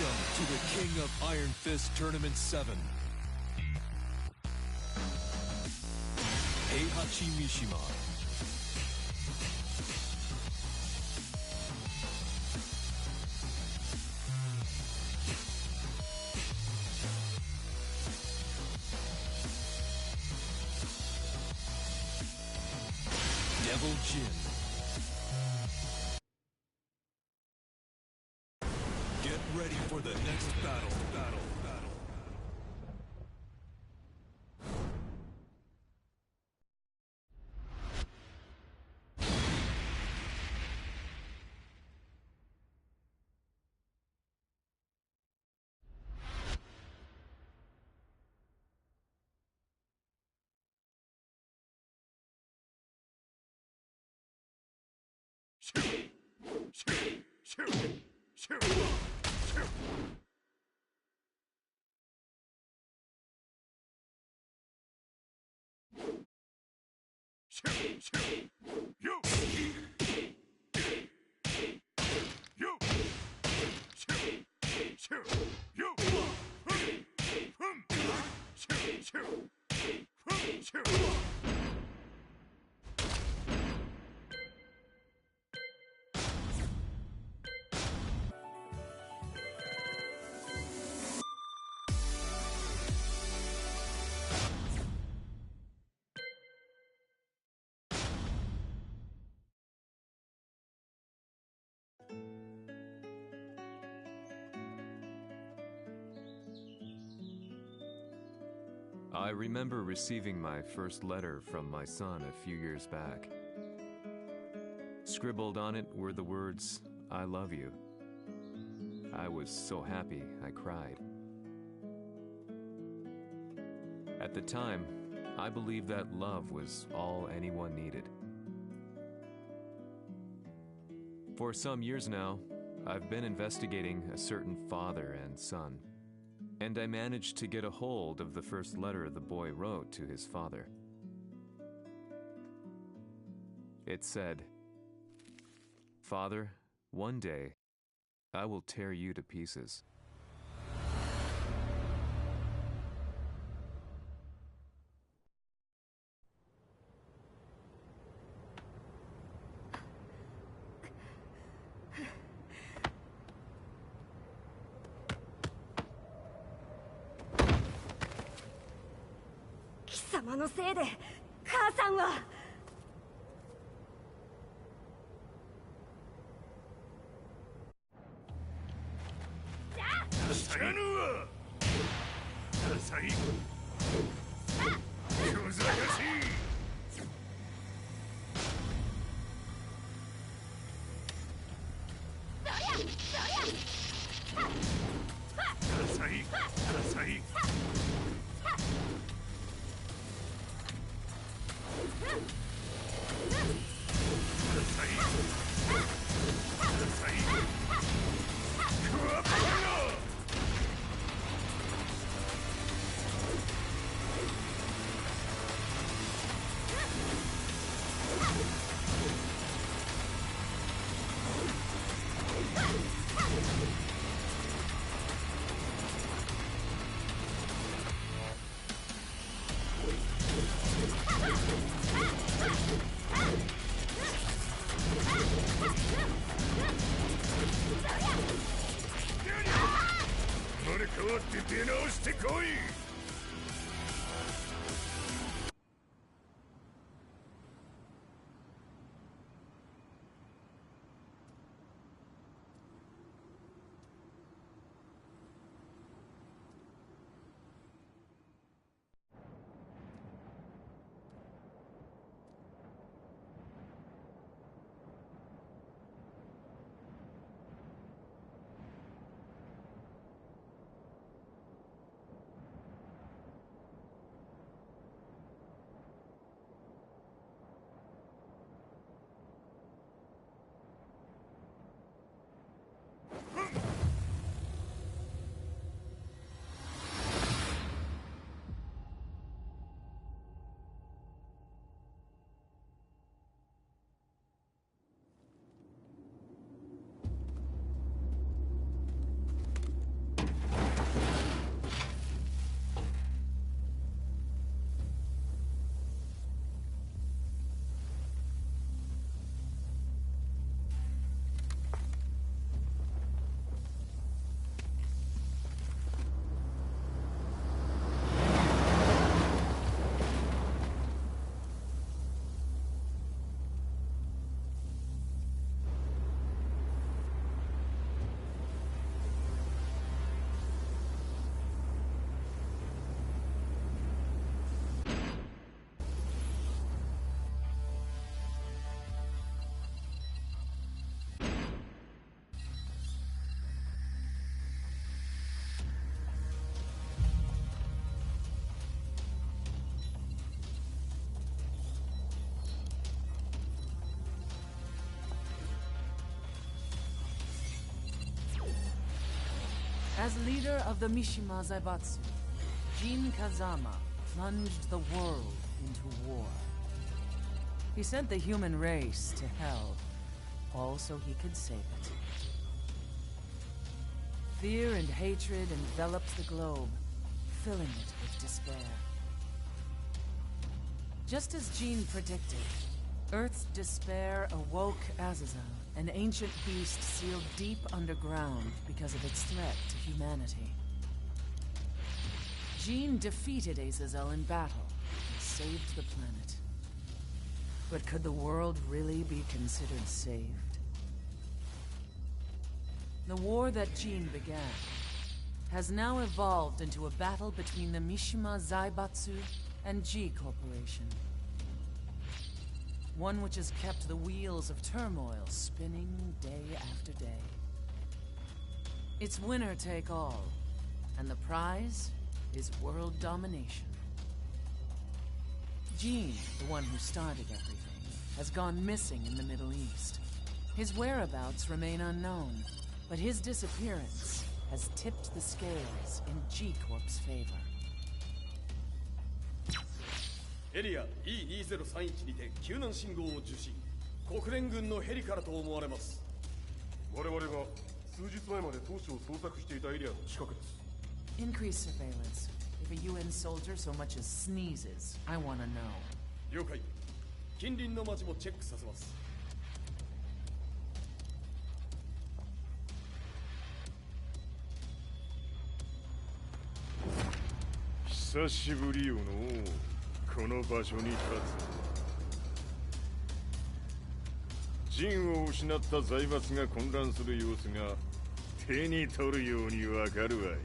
to the King of Iron Fist Tournament 7. Heihachi Mishima. Devil Jin. Get ready for the next battle. I remember receiving my first letter from my son a few years back. Scribbled on it were the words, "I love you." I was so happy I cried. At the time, I believed that love was all anyone needed. For some years now, I've been investigating a certain father and son, and I managed to get a hold of the first letter the boy wrote to his father. It said, "Father, one day, I will tear you to pieces." As leader of the Mishima Zaibatsu, Jin Kazama plunged the world into war. He sent the human race to hell, all so he could save it. Fear and hatred enveloped the globe, filling it with despair. Just as Jin predicted, Earth's despair awoke Azazel, an ancient beast sealed deep underground because of its threat to humanity. Jin defeated Azazel in battle and saved the planet. But could the world really be considered saved? The war that Jin began has now evolved into a battle between the Mishima Zaibatsu and G Corporation. One which has kept the wheels of turmoil spinning day after day. It's winner take all, and the prize is world domination. Jin, the one who started everything, has gone missing in the Middle East. His whereabouts remain unknown, but his disappearance has tipped the scales in G Corp's favor. エリア E2031 にて救難信号を受信。国連軍のヘリからと思われます。我々が数日前まで当初を捜索していたエリアの近くです。Increase surveillance. If a UN soldier so much as sneezes, I want to know. 了解。近隣の町もチェックさせます。久しぶりよのこの場所に立つ。陣を失った財閥が混乱する様子が手に取るようにわかるわい。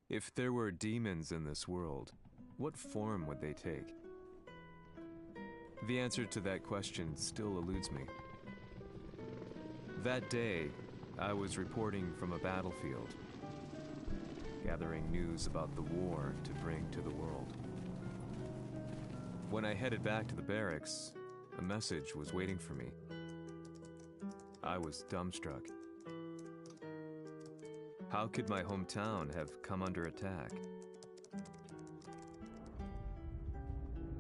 If there were demons in this world, what form would they take? The answer to that question still eludes me. That day, I was reporting from a battlefield, gathering news about the war to bring to the world. When I headed back to the barracks, a message was waiting for me. I was dumbstruck. How could my hometown have come under attack?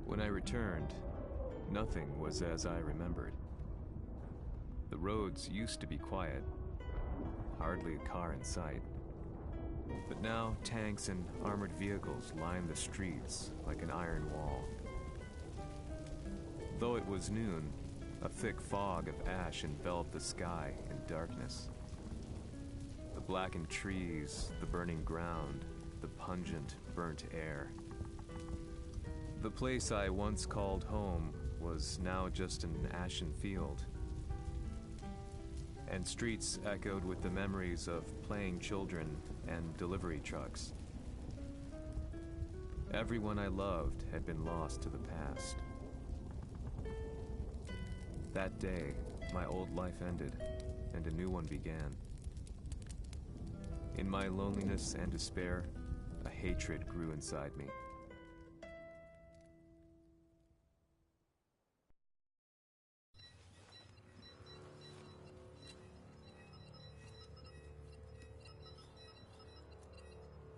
When I returned, nothing was as I remembered. The roads used to be quiet, hardly a car in sight. But now tanks and armored vehicles line the streets like an iron wall. Though it was noon, a thick fog of ash enveloped the sky in darkness. The blackened trees, the burning ground, the pungent, burnt air. The place I once called home was now just an ashen field. And streets echoed with the memories of playing children and delivery trucks. Everyone I loved had been lost to the past. That day, my old life ended, and a new one began. In my loneliness and despair, a hatred grew inside me.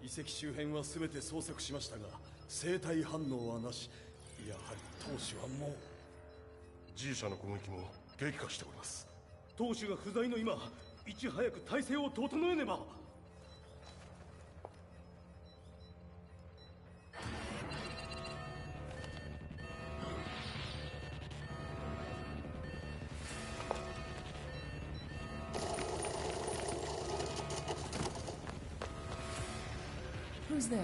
遺跡周辺は全て捜索しましたが、生体反応はなし。やはり当主はもう。G 社の攻撃も激化しております。当主が不在の今、いち早く体制を整えねば。Who's there?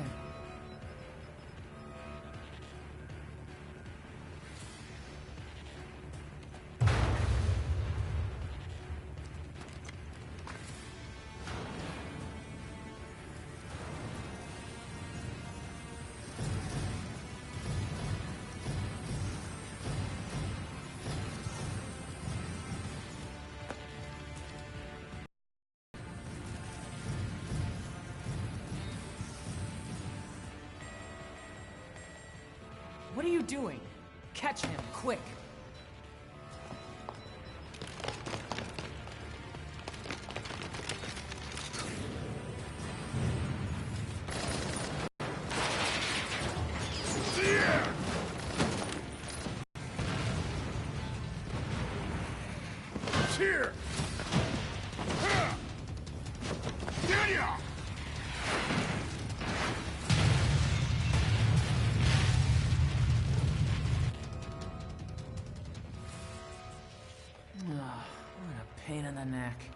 What are you doing? Catch him, quick! Here! What a pain in the neck.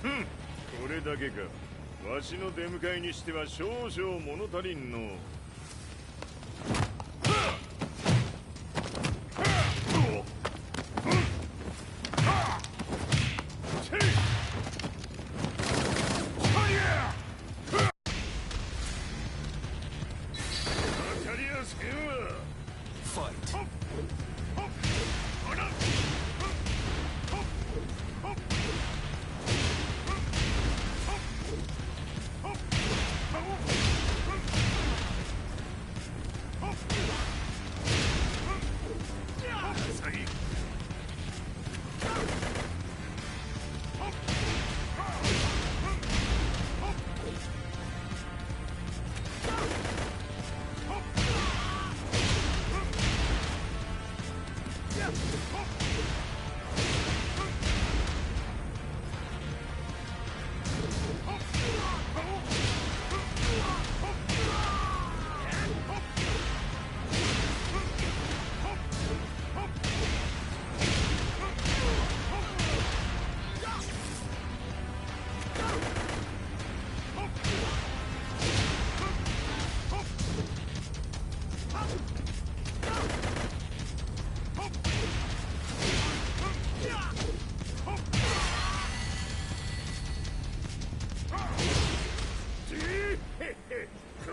Hmm. これだけか。わしの出迎えにしては少々物足りんの。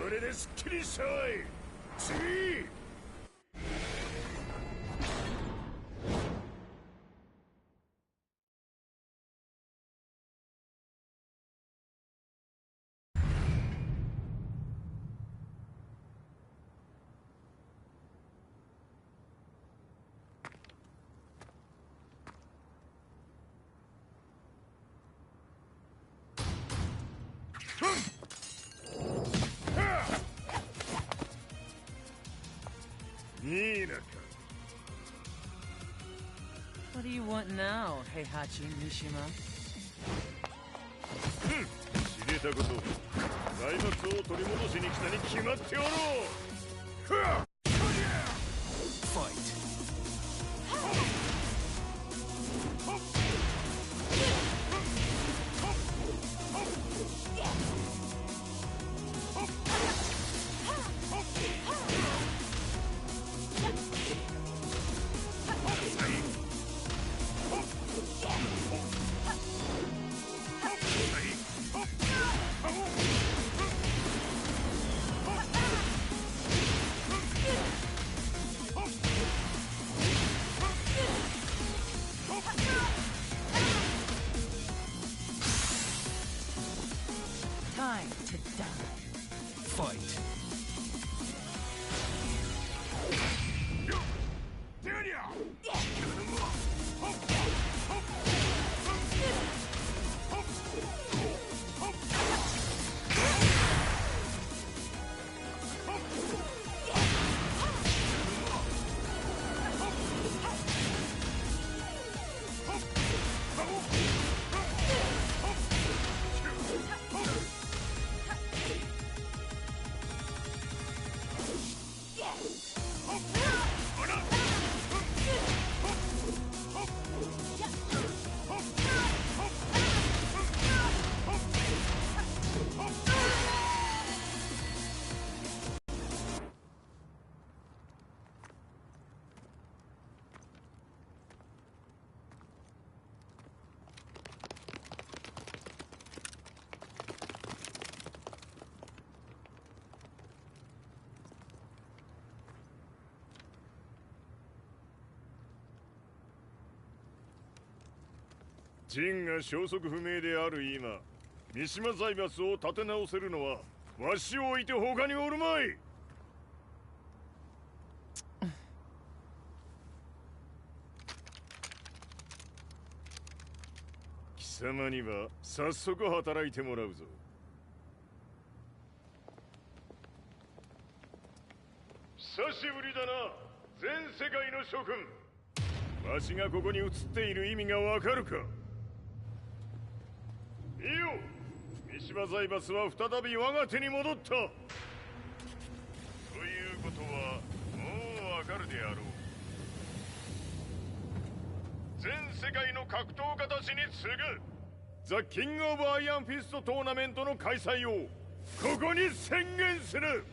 これですっきりしたわい。次。What do you want now, Heihachi Mishima? 知れたこと。財閥を取り戻しに来たに決まっておろう。Fight. Time to die. Fight. ジンが消息不明である今、三島財閥を立て直せるのはわしを置いて他におるまい。貴様には早速働いてもらうぞ。久しぶりだな、全世界の諸君。わしがここに映っている意味がわかるか。いいよ、三島財閥は再び我が手に戻った。ということはもうわかるであろう。全世界の格闘家たちに次ぐザ・キング・オブ・アイアンフィストトーナメントの開催をここに宣言する。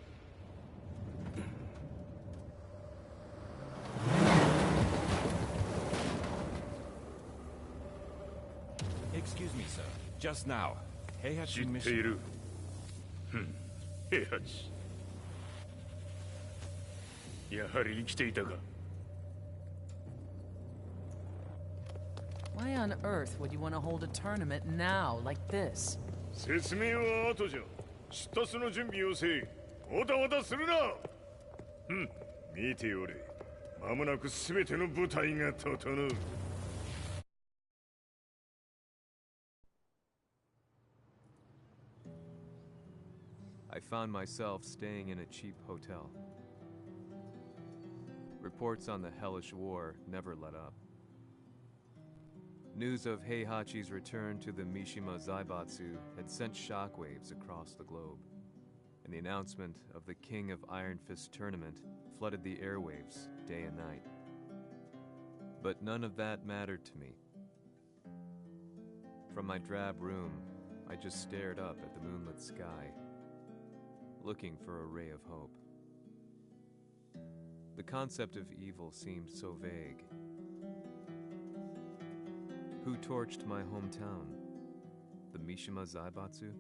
Excuse me, sir. Just now, Heihachi 知ってい mission. る。平八。やはり生きていたか。Why on earth would you want to hold a tournament now, like this? 説明は後じゃ。出立の準備をせい。おたわたするな。見ておれ。間もなく全ての部隊が整う。I found myself staying in a cheap hotel. Reports on the hellish war never let up. News of Heihachi's return to the Mishima Zaibatsu had sent shockwaves across the globe, and the announcement of the King of Iron Fist tournament flooded the airwaves day and night. But none of that mattered to me. From my drab room, I just stared up at the moonlit sky, looking for a ray of hope. The concept of evil seemed so vague. Who torched my hometown? The Mishima Zaibatsu?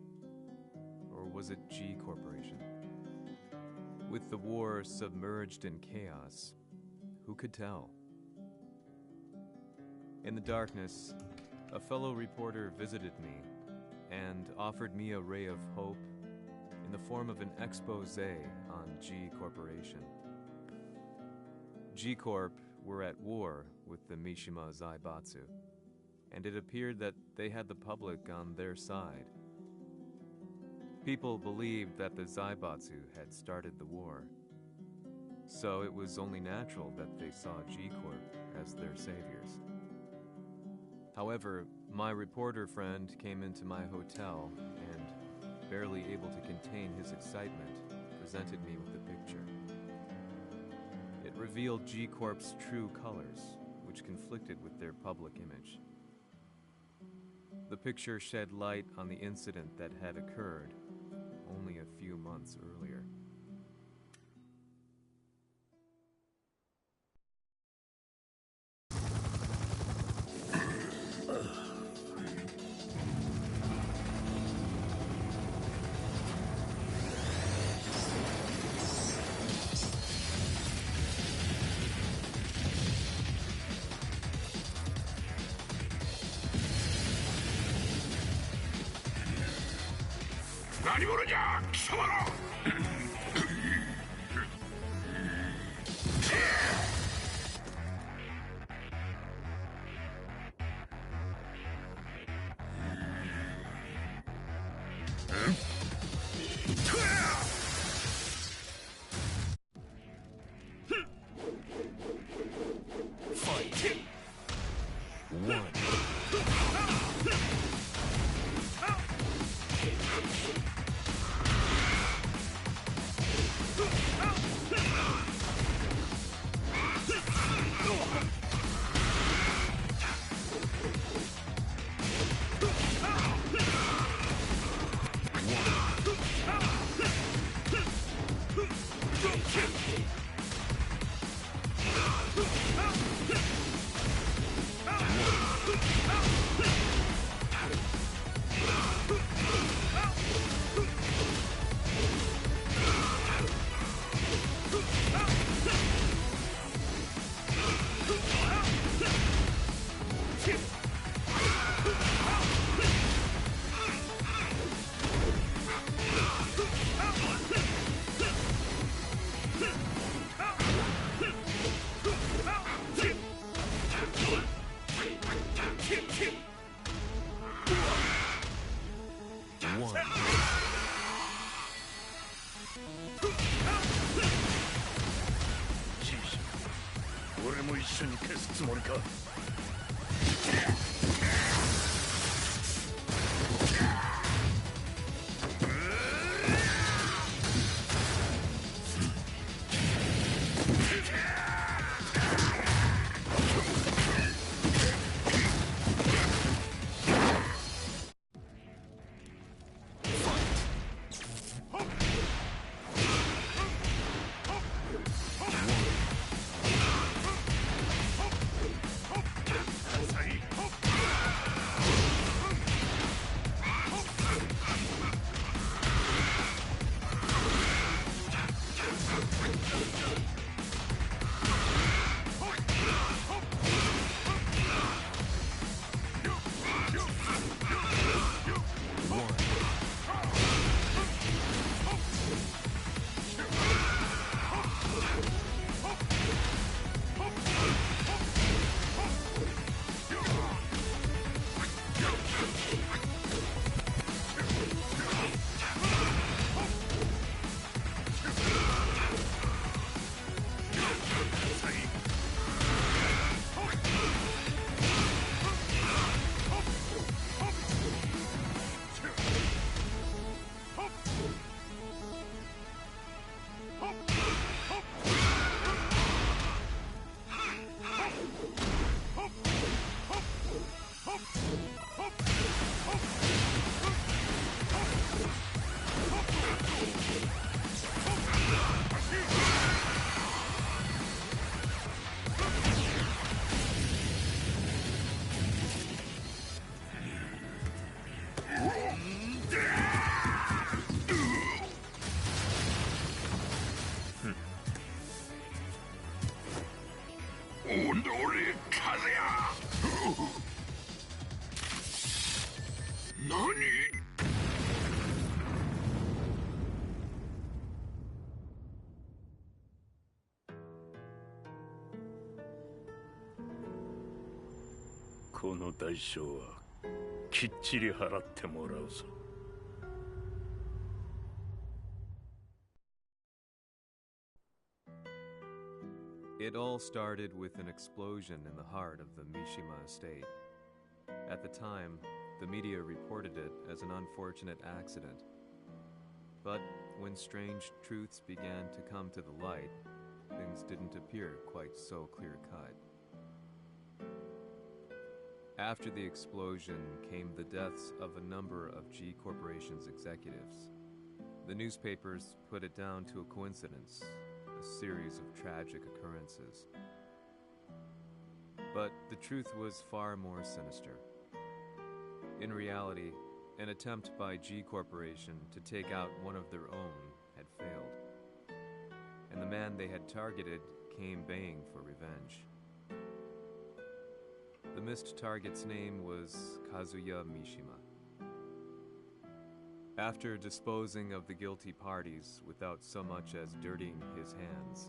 Or was it G Corporation? With the war submerged in chaos, who could tell? In the darkness, a fellow reporter visited me and offered me a ray of hope in the form of an expose on G Corporation. G Corp were at war with the Mishima Zaibatsu, and it appeared that they had the public on their side. People believed that the Zaibatsu had started the war, so it was only natural that they saw G Corp as their saviors. However, my reporter friend came into my hotel and, barely able to contain his excitement, presented me with the picture. It revealed G Corp's true colors, which conflicted with their public image. The picture shed light on the incident that had occurred only a few months earlier. も一緒に消すつもりか。この代償はきっちり払ってもらうぞ。It all started with an explosion in the heart of the Mishima estate. At the time, the media reported it as an unfortunate accident. But when strange truths began to come to the light, things didn't appear quite so clear-cut. After the explosion came the deaths of a number of G Corporation's executives. The newspapers put it down to a coincidence, a series of tragic occurrences. But the truth was far more sinister. In reality, an attempt by G Corporation to take out one of their own had failed, and the man they had targeted came baying for revenge. The missed target's name was Kazuya Mishima. After disposing of the guilty parties without so much as dirtying his hands,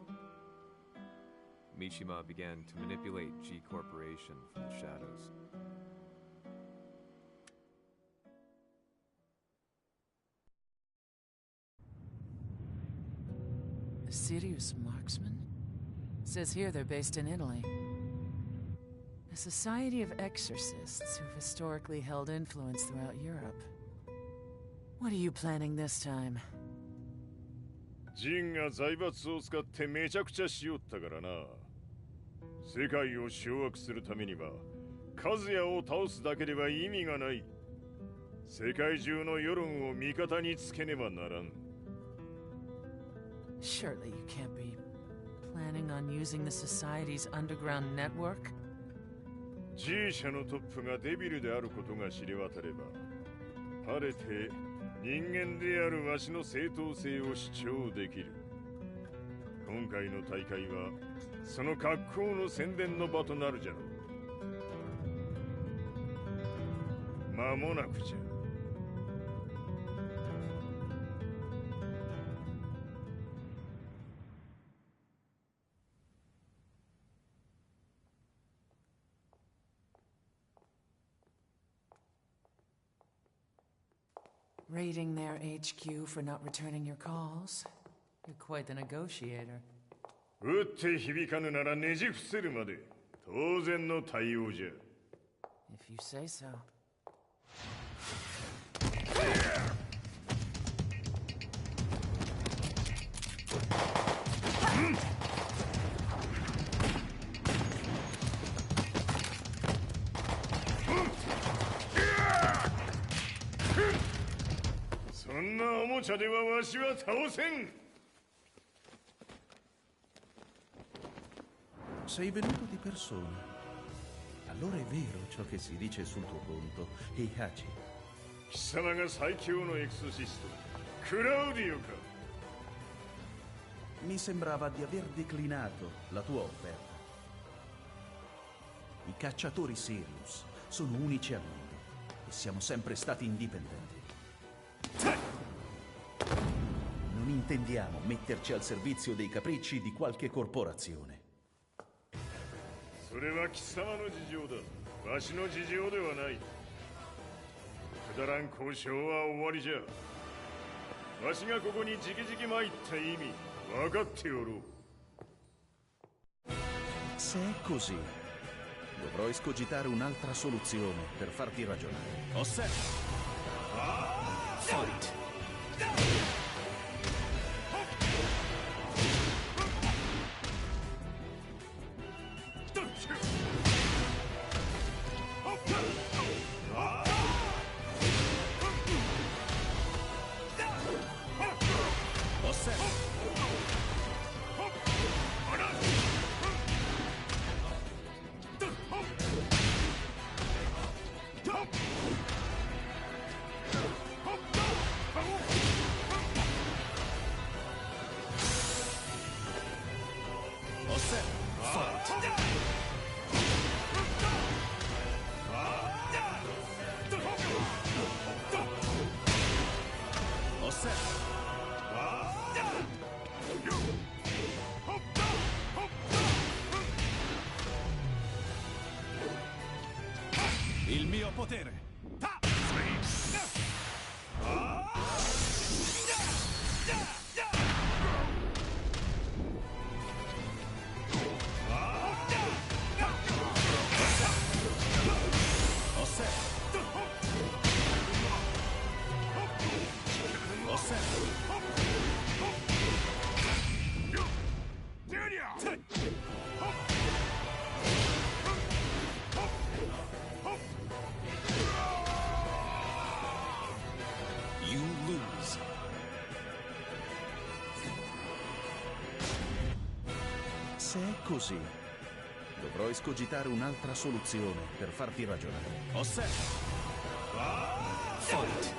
Mishima began to manipulate G Corporation from the shadows. A serious marksman? Says here they're based in Italy. A society of exorcists who've historically held influence throughout Europe. What are you planning this time? ジンが財閥を使ってめちゃくちゃしよったからな。世界を掌握するためには、カズヤを倒すだけでは意味がない。世界中の世論を味方につけねばならん。Surely you can't be planning on using the society's underground network? G 社のトップがデビルであることが知れ渡れば、晴れて人間であるわしの正当性を主張できる。今回の大会はその格好の宣伝の場となるじゃろう。間もなくじゃ。Raiding their HQ for not returning your calls? You're quite the negotiator. 打って響かぬならねじ伏せるまで当然の対応じゃ。 If you say so. そんなおもちゃではわしは倒せん。 Sei venuto di persona. Allora è vero ciò che si dice sul tuo conto, Heihachi. 貴様が最強のエクソシストクラウディオか。 Mi sembrava di aver declinato la tua offerta. I cacciatori Sirius sono unici al mondo e siamo sempre stati indipendenti. Non intendiamo metterci al servizio dei capricci di qualche corporazione. それは貴様の事情だ。わしの事情ではない。くだらん交渉は終わりじゃ。わしがここにじきじき参った意味分かっておろう。 Se è così, dovrò escogitare un'altra soluzione per farti ragionare. Osserva. Fight. Il mio potere. You lose. Se è così, dovrò escogitare un'altra soluzione per farti ragionare. Osserva. Fight.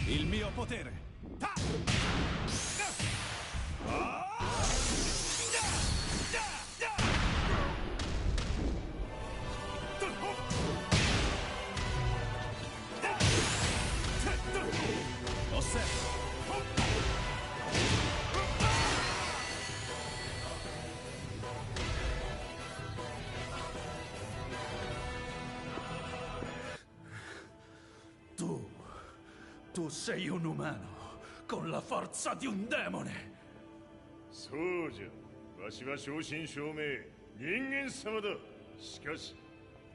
Il mio potere. Osserva. Tu sei un umano, con la forza di un demone. そうじゃ。わしは正真正銘人間様だ。しかし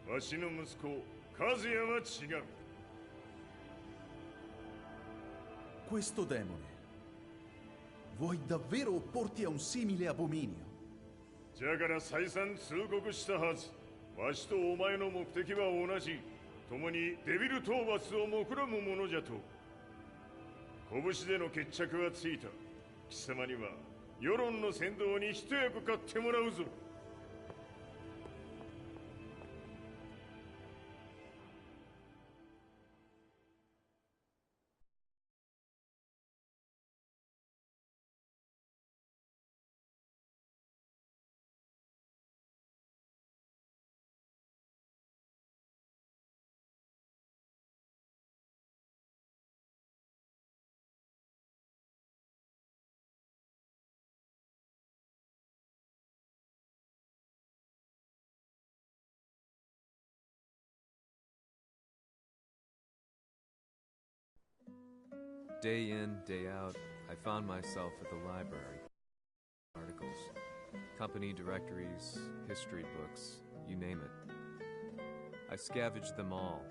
わしの息子和也は違う。 Questo demone Vuoi davvero opporti a un simile abominio? じゃから再三通告したはず。わしとお前の目的は同じ。共にデビル討伐を目論むものじゃと。拳での決着はついた。貴様には世論の先導に一役買ってもらうぞ。Day in, day out, I found myself at the library. Articles, company directories, history books, you name it. I scavenged them all,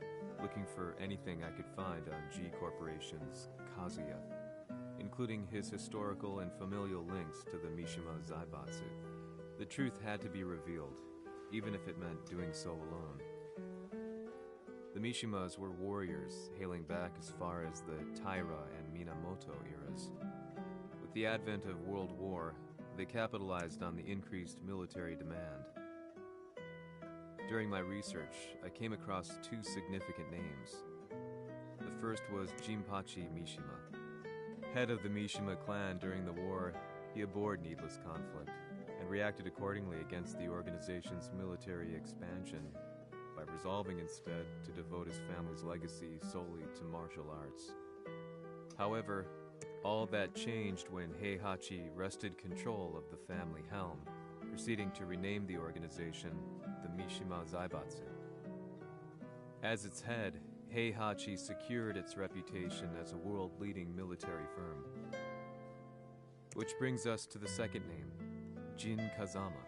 looking for anything I could find on G Corporation's Kazuya, including his historical and familial links to the Mishima Zaibatsu. The truth had to be revealed, even if it meant doing so alone. The Mishimas were warriors hailing back as far as the Taira and Minamoto eras. With the advent of World War, they capitalized on the increased military demand. During my research, I came across two significant names. The first was Jinpachi Mishima. Head of the Mishima clan during the war, he abhorred needless conflict and reacted accordingly against the organization's military expansion by resolving instead to devote his family's legacy solely to martial arts. However, all that changed when Heihachi wrested control of the family helm, proceeding to rename the organization the Mishima Zaibatsu. As its head, Heihachi secured its reputation as a world-leading military firm. Which brings us to the second name, Jin Kazama.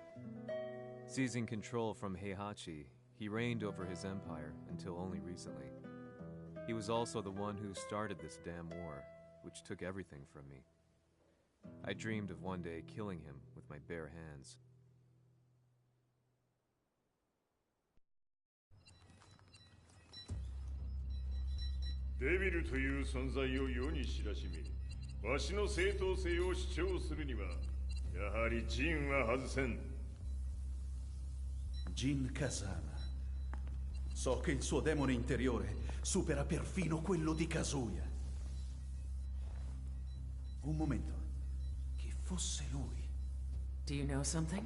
Seizing control from Heihachi, he reigned over his empire until only recently. He was also the one who started this damn war, which took everything from me. I dreamed of one day killing him with my bare hands. Devil という存在を世に知らしみ、わしの正当性を主張するには、やはりジンは外せん。Jin Kazama. So che il suo demone interiore supera perfino quello di Kazuya. Un momento. Chi fosse lui? Do you know something?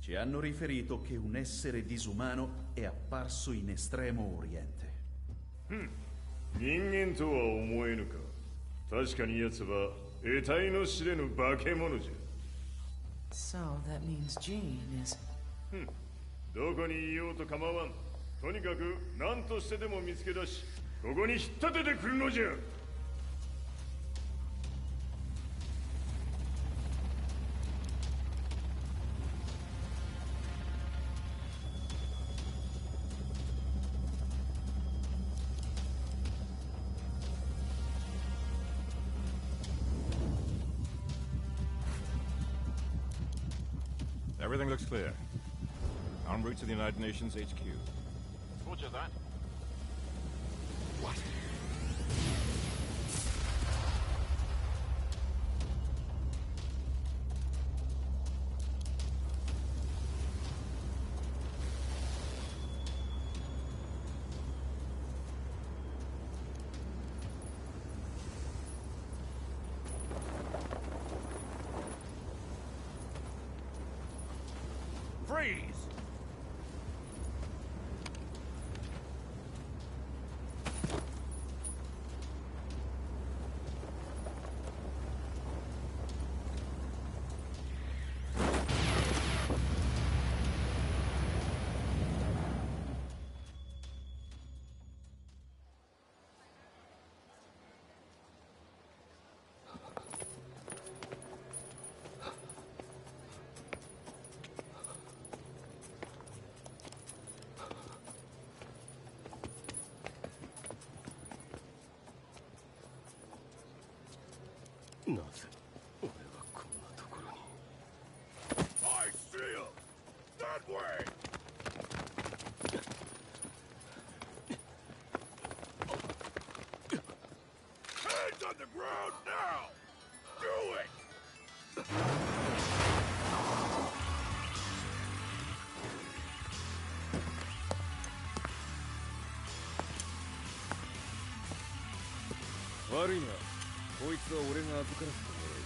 Ci hanno riferito che un essere disumano è apparso in Estremo Oriente. 人間とは思えぬか。確かに奴は得体の知れぬ化け物じゃ。So that means Jean is... どこにいようと構わん。とにかく何としてでも見つけ出し、ここに引っ立ててくるのじゃ。Everything looks clear. En route to the United Nations HQ. Roger that. What? Freeze!なぜ see him! That way! Hands on the ground now! Do it!悪いな。こいつは俺が預からせてもらう。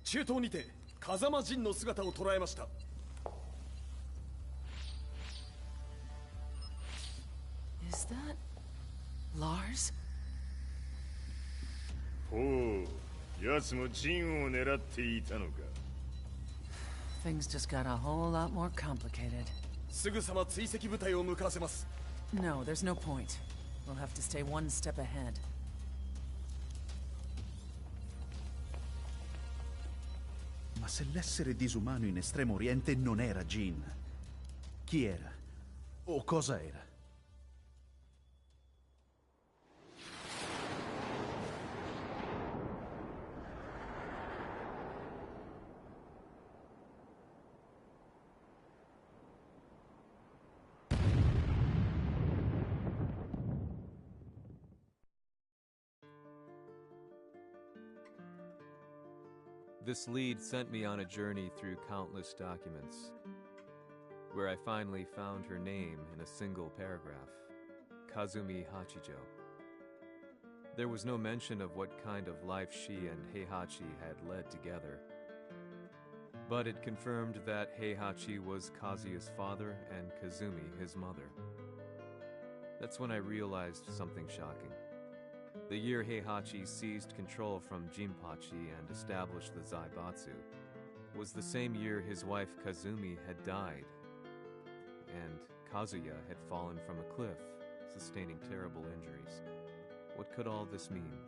中東にて風間陣の姿を捉えました。Is that Lars? ほう、奴も陣を狙っていたのか。Things just got a whole lot more complicated. すぐさま追跡部隊を向かわせます。No, there's no point. We'll have to stay one step ahead. Ma se l'essere disumano in Estremo Oriente non era Jin, chi era? O cosa era? This lead sent me on a journey through countless documents, where I finally found her name in a single paragraph, Kazumi Hachijo. There was no mention of what kind of life she and Heihachi had led together, but it confirmed that Heihachi was Kazuya's father and Kazumi his mother. That's when I realized something shocking. The year Heihachi seized control from Jinpachi and established the Zaibatsu was the same year his wife Kazumi had died, and Kazuya had fallen from a cliff, sustaining terrible injuries. What could all this mean?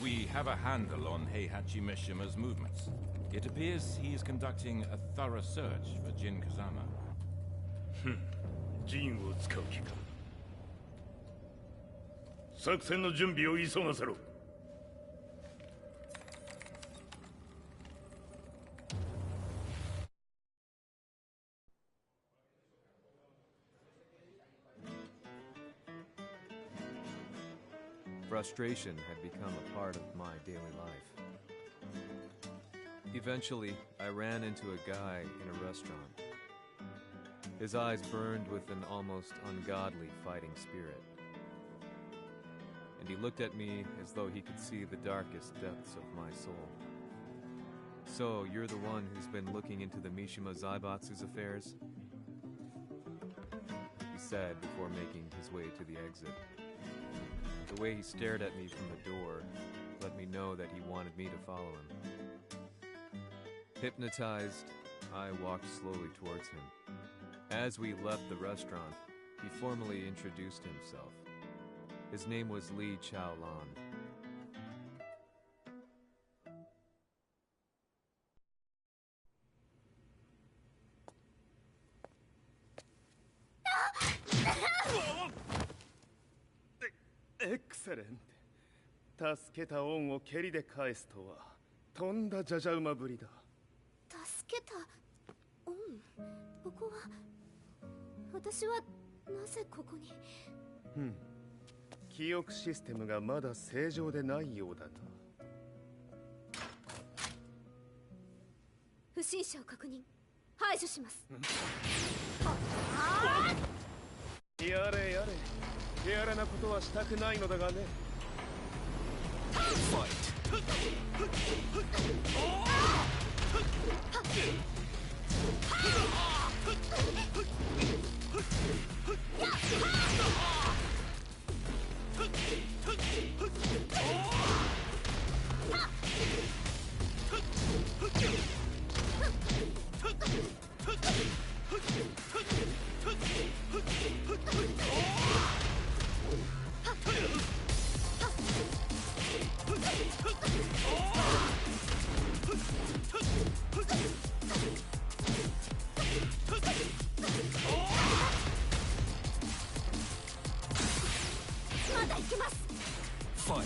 We have a handle on Heihachi Mishima's movements. It appears he is conducting a thorough search for Jin Kazama. 陣を使う気か。作戦の準備を急がせろ。Frustration had become a part of my daily life. Eventually, I ran into a guy in a restaurant. His eyes burned with an almost ungodly fighting spirit. And he looked at me as though he could see the darkest depths of my soul. So, you're the one who's been looking into the Mishima Zaibatsu's affairs? He said before making his way to the exit. The way he stared at me from the door let me know that he wanted me to follow him. Hypnotized, I walked slowly towards him. As we left the restaurant, he formally introduced himself. His name was Li Chaolan. Excellent. 助けた恩を蹴りで返すとはとんだじゃじゃ馬ぶりだ。助けた恩？ここは私はなぜここに？記憶システムがまだ正常でないようだな。不審者を確認。排除します。やれやれ。手荒なことはしたくないのだがね。まだ行けます。Fight!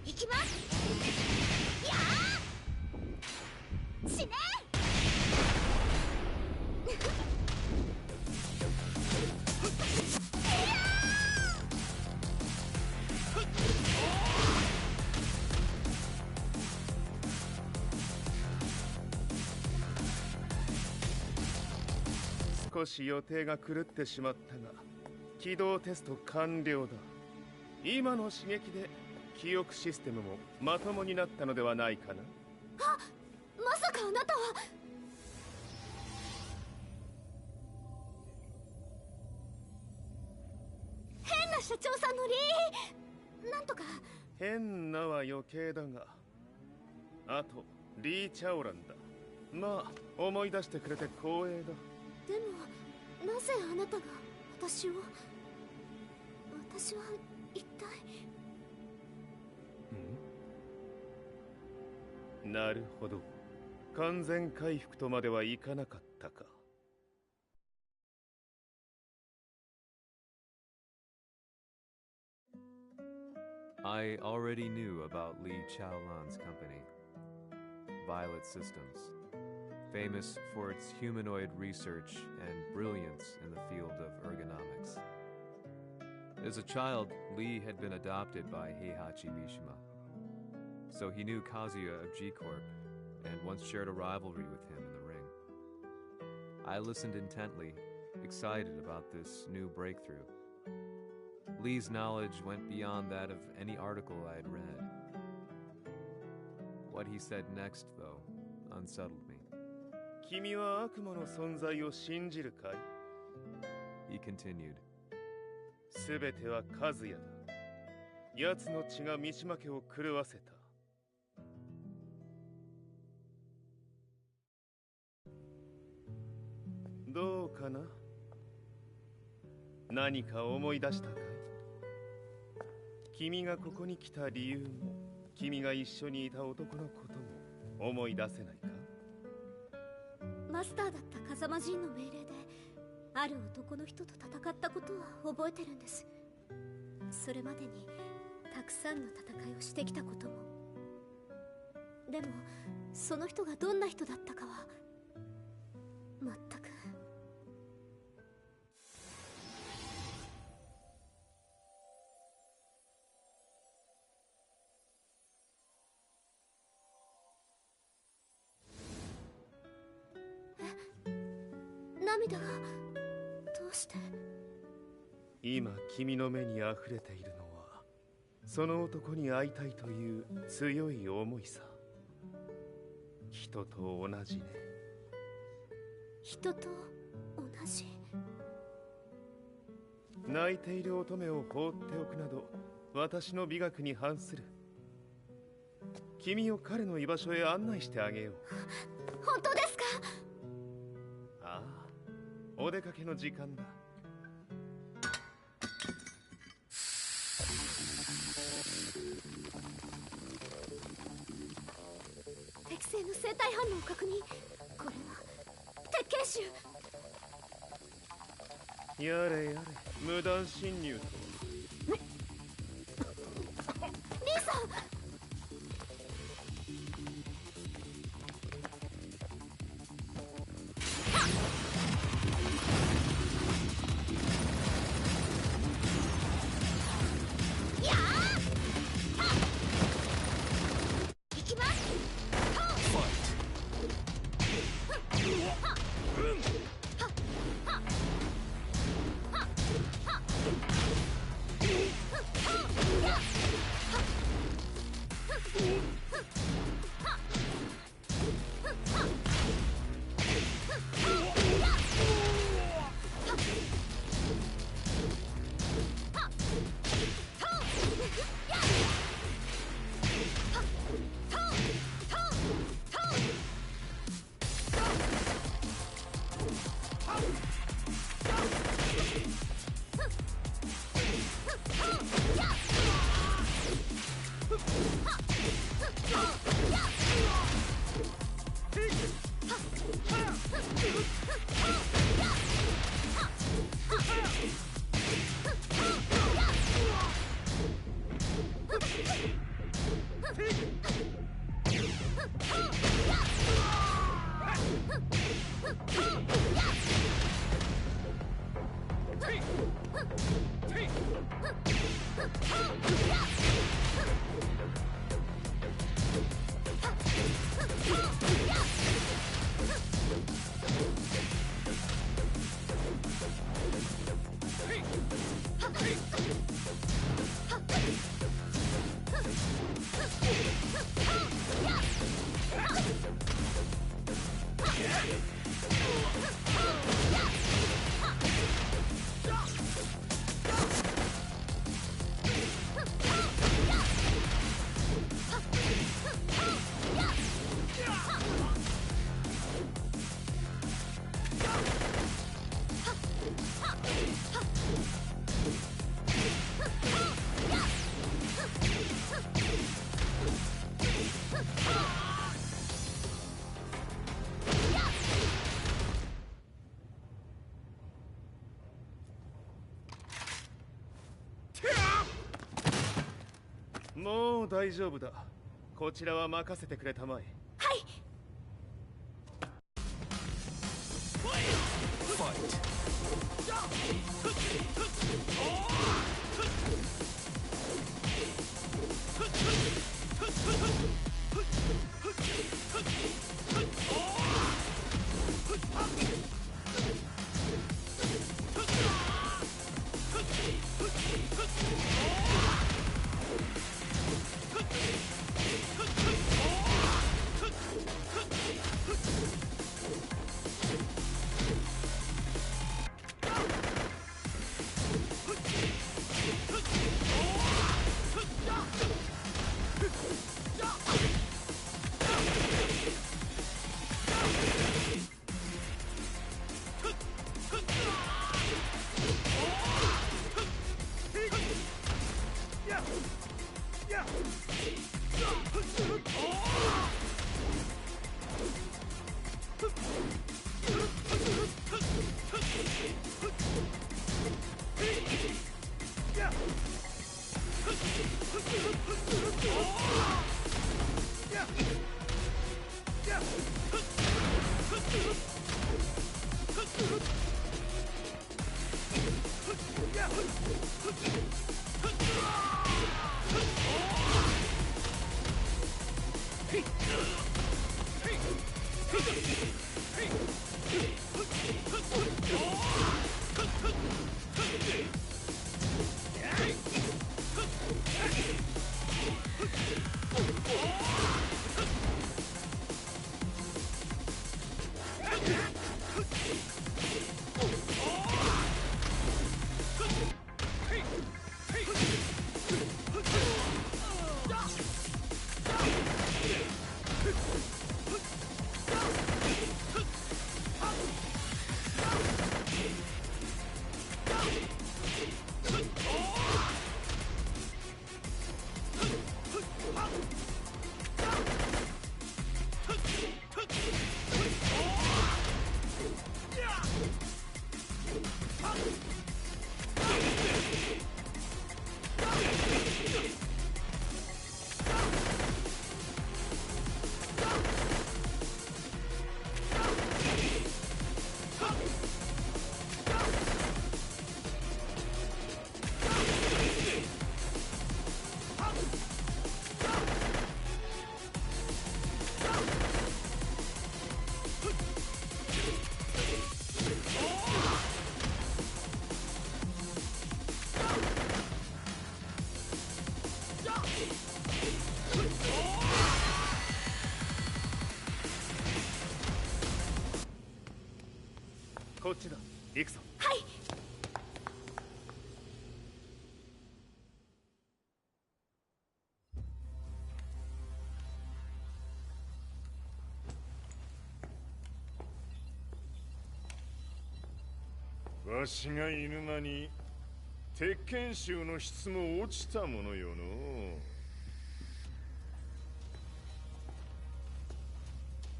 行きます。少し予定が狂ってしまったが、起動テスト完了だ。今の刺激で記憶システムもまともになったのではないかな。あ、まさかあなたは。変な社長さんのなんとか。変なは余計だが、あとリー・チャオランだ。まあ思い出してくれて光栄だ。でもなぜあなたが私は一体。なるほど。完全回復とまではいかなかったか。I already knew about Li Chaolan's company, Violet Systems, famous for its humanoid research and brilliance in the field of ergonomics. As a child, Li had been adopted by Heihachi Mishima, so he knew Kazuya of G-Corp and once shared a rivalry with him in the ring. I listened intently, excited about this new breakthrough. Lee's knowledge went beyond that of any article I had read. What he said next, though, unsettled me. 君は悪魔の存在を信じるかい? He continued. すべては和也だ。奴の血が三島家を狂わせた。どうかな？何か思い出したかい？君がここに来た理由も、君が一緒にいた男のことも思い出せないか？マスターだった風間陣の命令である男の人と戦ったことは覚えてるんです。それまでにたくさんの戦いをしてきたことも。でもその人がどんな人だったかは全く。涙がどうして？今君の目にあふれているのはその男に会いたいという強い思いさ。人と同じね。人と同じ。泣いている乙女を放っておくなど私の美学に反する。君を彼の居場所へ案内してあげよう。本当ですか？ああ、お出かけの時間だ。適正の生体反応を確認。これは鉄拳臭。やれやれ、無断侵入と。兄さん。もう大丈夫だ。こちらは任せてくれたまえ。はい。こっちだ。行くぞ。はい。わしが犬間に鉄拳衆の質も落ちたものよの。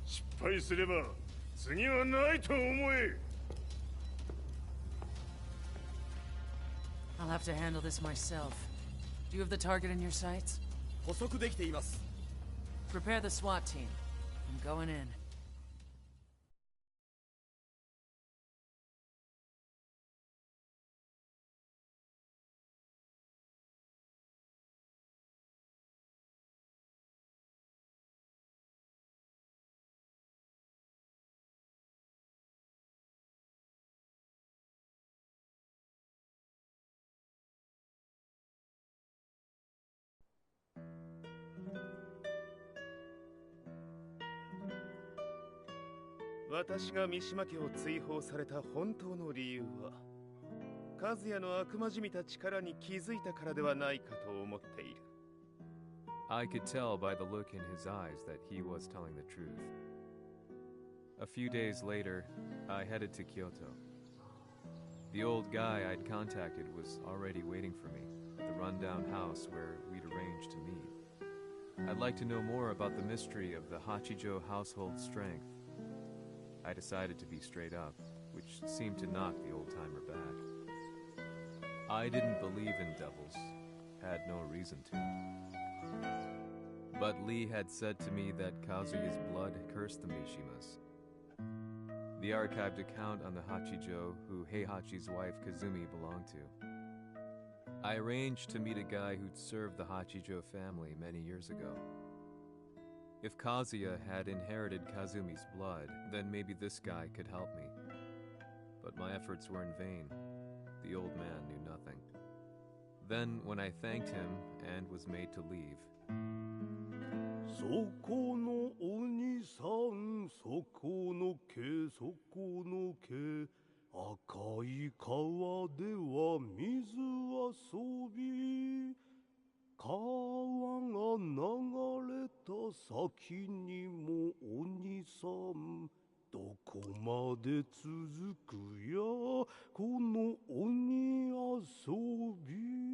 失敗すれば次はないと思え。I'll have to handle this myself. Do you have the target in your sights? 捕捉できています。 Prepare the SWAT team. I'm going in.「私が三島家を追放された本当の理由は和也の悪魔じみた力に気づいたからではないかと思っている。 I could tell by the look in his eyes that he was telling the truth. A few days later, I headed to Kyoto. The old guy I'd contacted was already waiting for me at the rundown house where we'd arranged to meet. I'd like to know more about the mystery of the Hachijo household strength. I decided to be straight up, which seemed to knock the old-timer back. I didn't believe in devils, had no reason to. But Lee had said to me that Kazuya's blood cursed the Mishimas. The archived account on the Hachijo who Heihachi's wife Kazumi belonged to. I arranged to meet a guy who'd served the Hachijo family many years ago. If Kazuya had inherited Kazumi's blood, then maybe this guy could help me. But my efforts were in vain. The old man knew nothing. Then, when I thanked him and was made to leave, そこの鬼さん、そこの毛、そこの毛、赤い川では水遊び、川が流れた先にも鬼さん、どこまで続くやこの鬼遊び。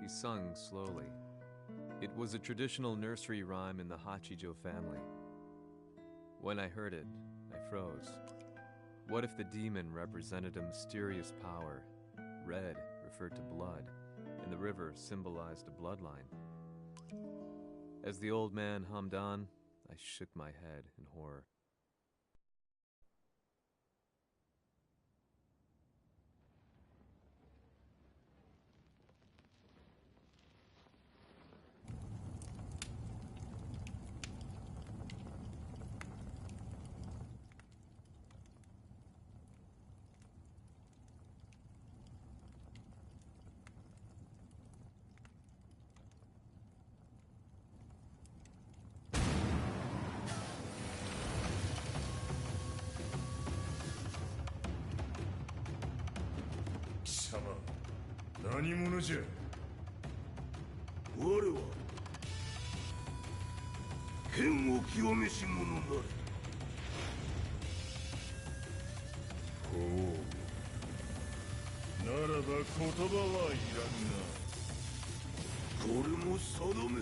he sung slowly. It was a traditional nursery rhyme in the Hachijo family. When I heard it, I froze. What if the demon represented a mysterious power? Red referred to blood, and the river symbolized a bloodline. As the old man hummed on, I shook my head in horror. 様、何者じゃ。我は剣を極めし者なれ。ほう、ならば言葉はいらんな。これも定め。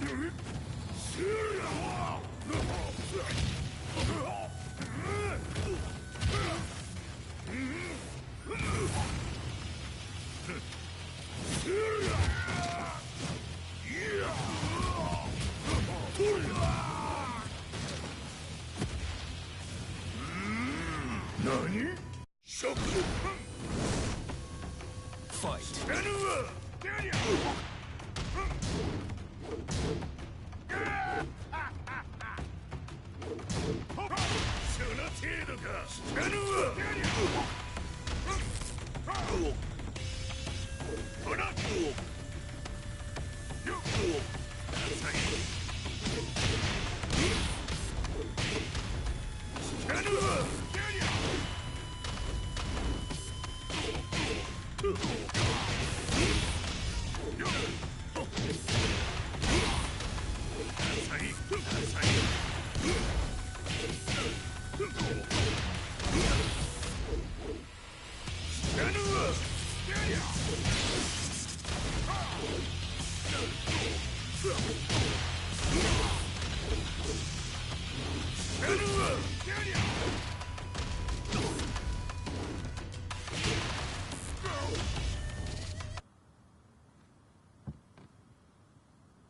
何？ Fight.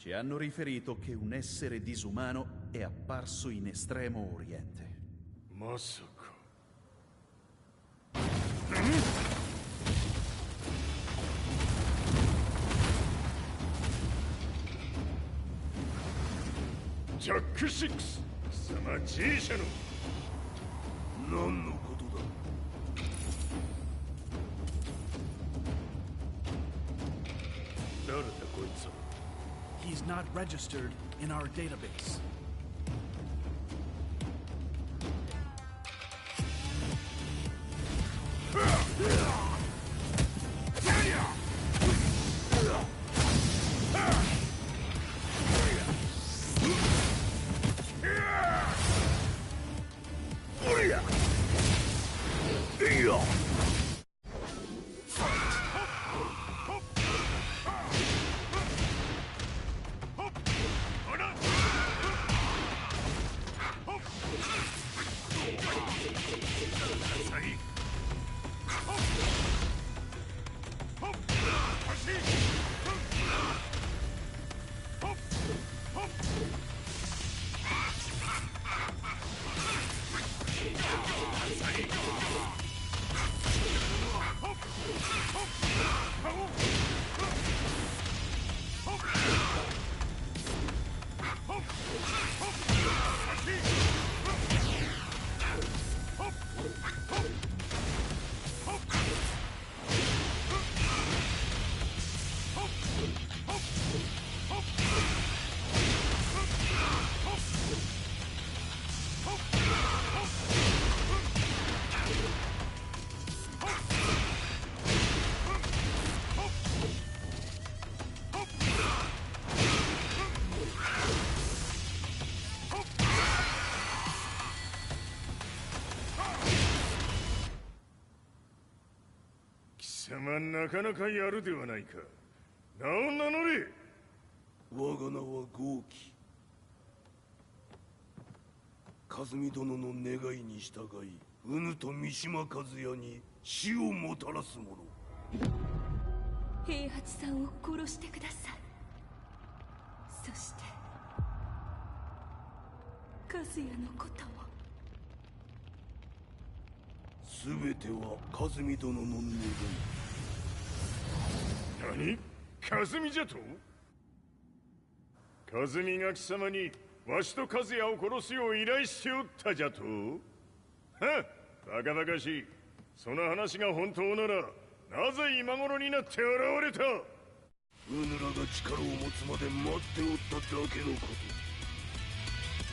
Ci hanno riferito che un essere disumano è apparso in Estremo Oriente. まさか。ジャック6、貴様 G 社の何のことだ。誰だこいつは。 He's not registered in our database.なかなかやるではないか。名を名乗れ。我が名は豪輝。和美殿の願いに従い、うぬと三島和也に死をもたらす者。平八さんを殺してください。そして和也のことも。全ては和美殿の願い。何？和美じゃと？和美が貴様にわしと和也を殺すよう依頼しておったじゃと？はっ、バカバカしい。その話が本当ならなぜ今頃になって現れた？うぬらが力を持つまで待っておっただけのこと。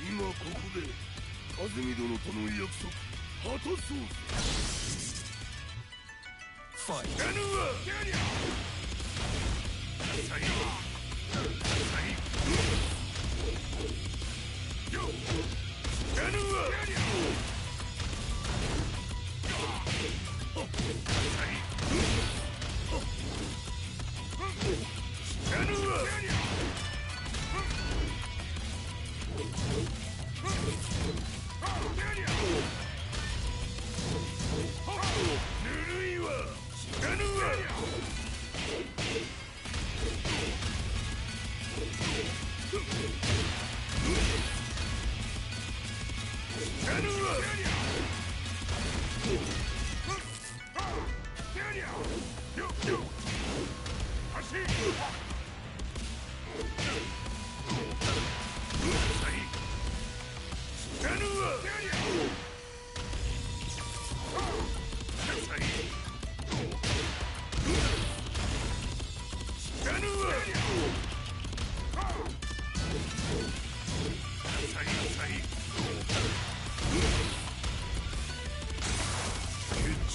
今ここで風見殿との約束果たそうぜ。ファイト。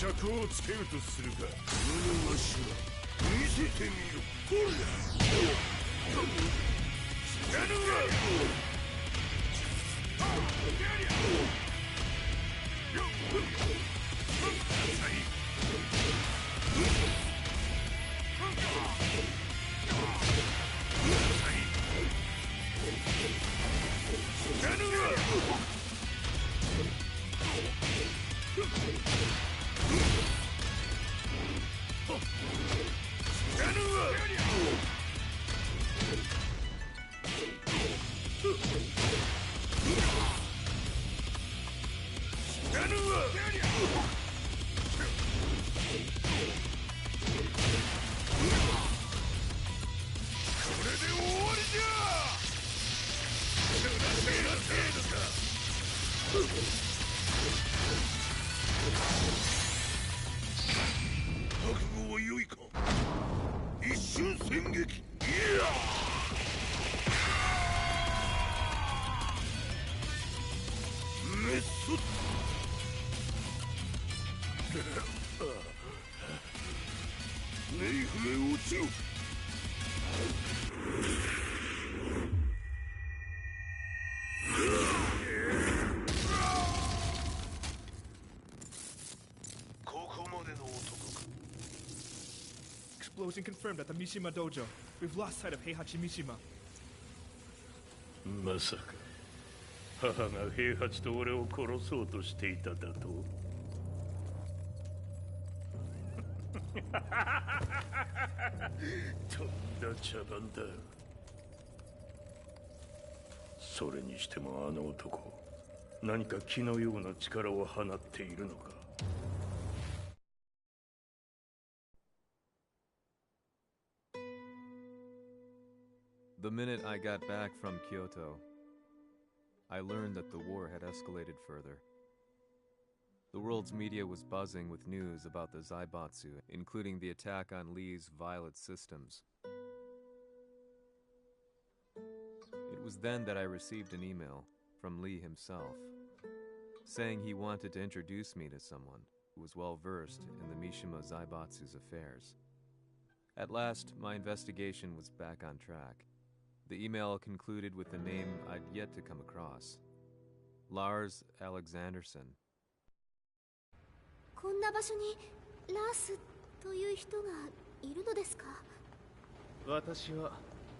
決着をつけるとするか。無のわしら見せてみろ。こら知らぬわ。覚悟は良いか。一瞬戦撃。いやメッソメイフへ落ちろ。Explosion confirmed at the Mishima Dojo. We've lost sight of Heihachi Mishima. まさか母が平八と俺を殺そうとしていただと。とんだ茶番だ。それにしてもあの男、何か気のような力を放っているのか。The minute I got back from Kyoto, I learned that the war had escalated further. The world's media was buzzing with news about the Zaibatsu, including the attack on Lee's Violet systems. It was then that I received an email from Lee himself, saying he wanted to introduce me to someone who was well versed in the Mishima Zaibatsu's affairs. At last, my investigation was back on track. The email concluded with a name I'd yet to come across. Lars Alexanderson. こんな場所にラースという人がいるのですか？私は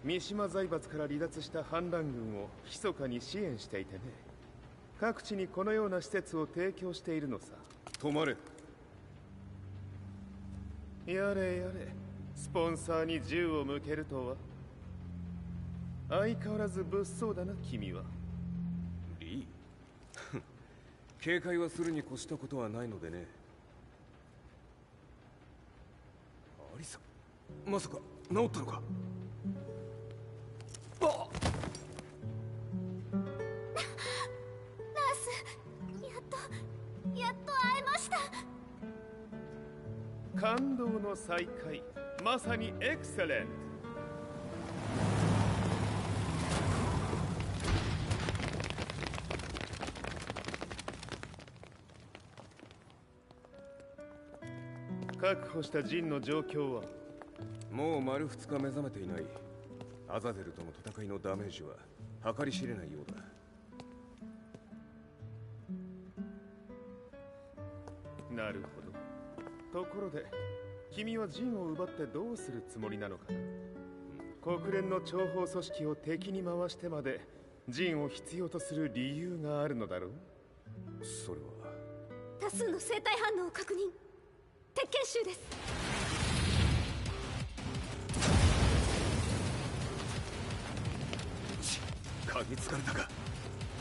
三島財閥から離脱した反乱軍を密かに支援していてね。各地にこのような施設を提供しているのさ。止まれ。やれやれ、スポンサーに銃を向けるとは。相変わらず物騒だな、君は。リー警戒はするに越したことはないのでね。アリサ、まさか治ったのか？あっラース、やっと会えました。感動の再会、まさにエクセレント。確保したジンの状況は？もう丸2日目覚めていない。アザゼルとの戦いのダメージは計り知れないようだ。なるほど。ところで君はジンを奪ってどうするつもりなのかな。国連の諜報組織を敵に回してまでジンを必要とする理由があるのだろう。それは多数の生体反応を確認。鉄拳衆です。嗅ぎつかれたか。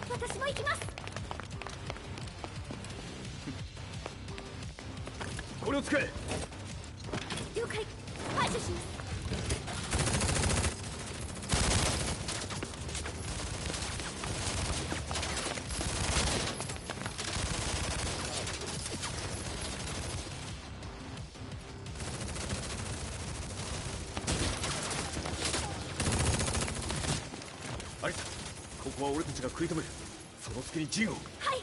私も行きます。これを使え。了解。排除します。アリサ、ここは俺たちが食い止める。その隙にジンを。はい。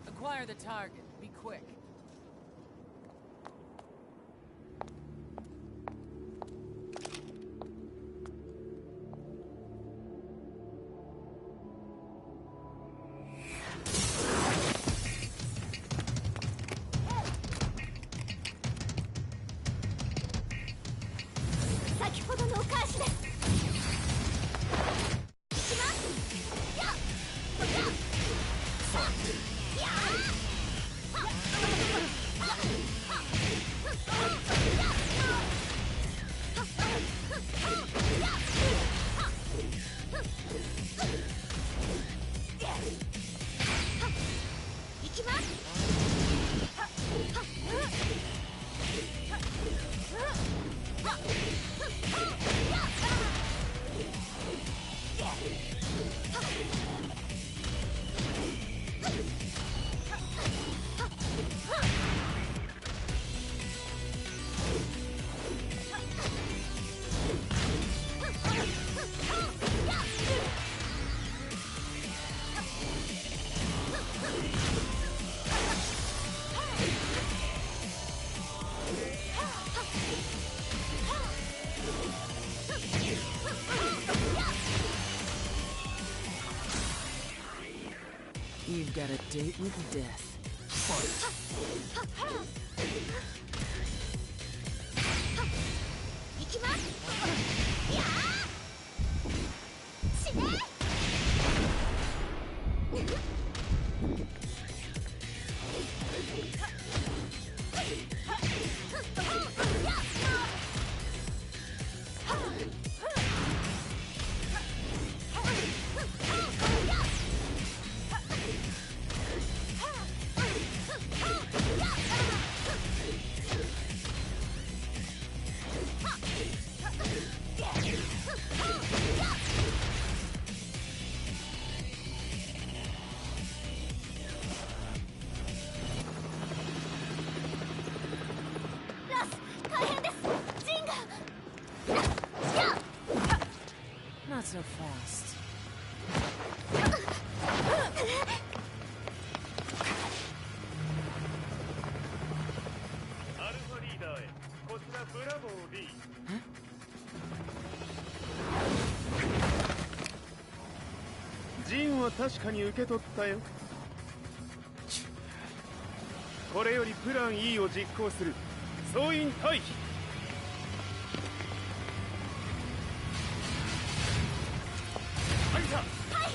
Acquire the target. Be quick. You've got a date with death. Not so fast. アルファリーダーへ。こちらブラボー D。ンは確かに受け取ったよ。これよりプラン E を実行する。総員退避。はいさ。はい。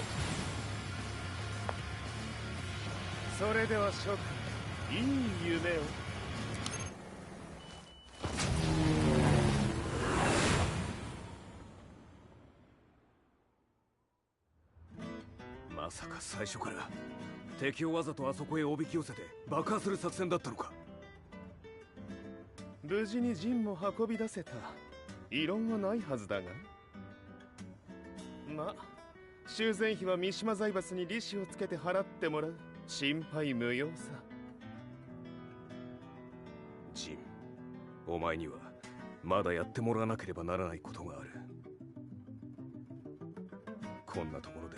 それでは諸君、いい夢を。まさか最初から敵をわざとあそこへおびき寄せて爆破する作戦だったのか。無事にジンも運び出せた。異論はないはずだが。ま、修繕費は三島財閥に利子をつけて払ってもらう。心配無用さ。ジン、お前にはまだやってもらわなければならないことがある。こんなところで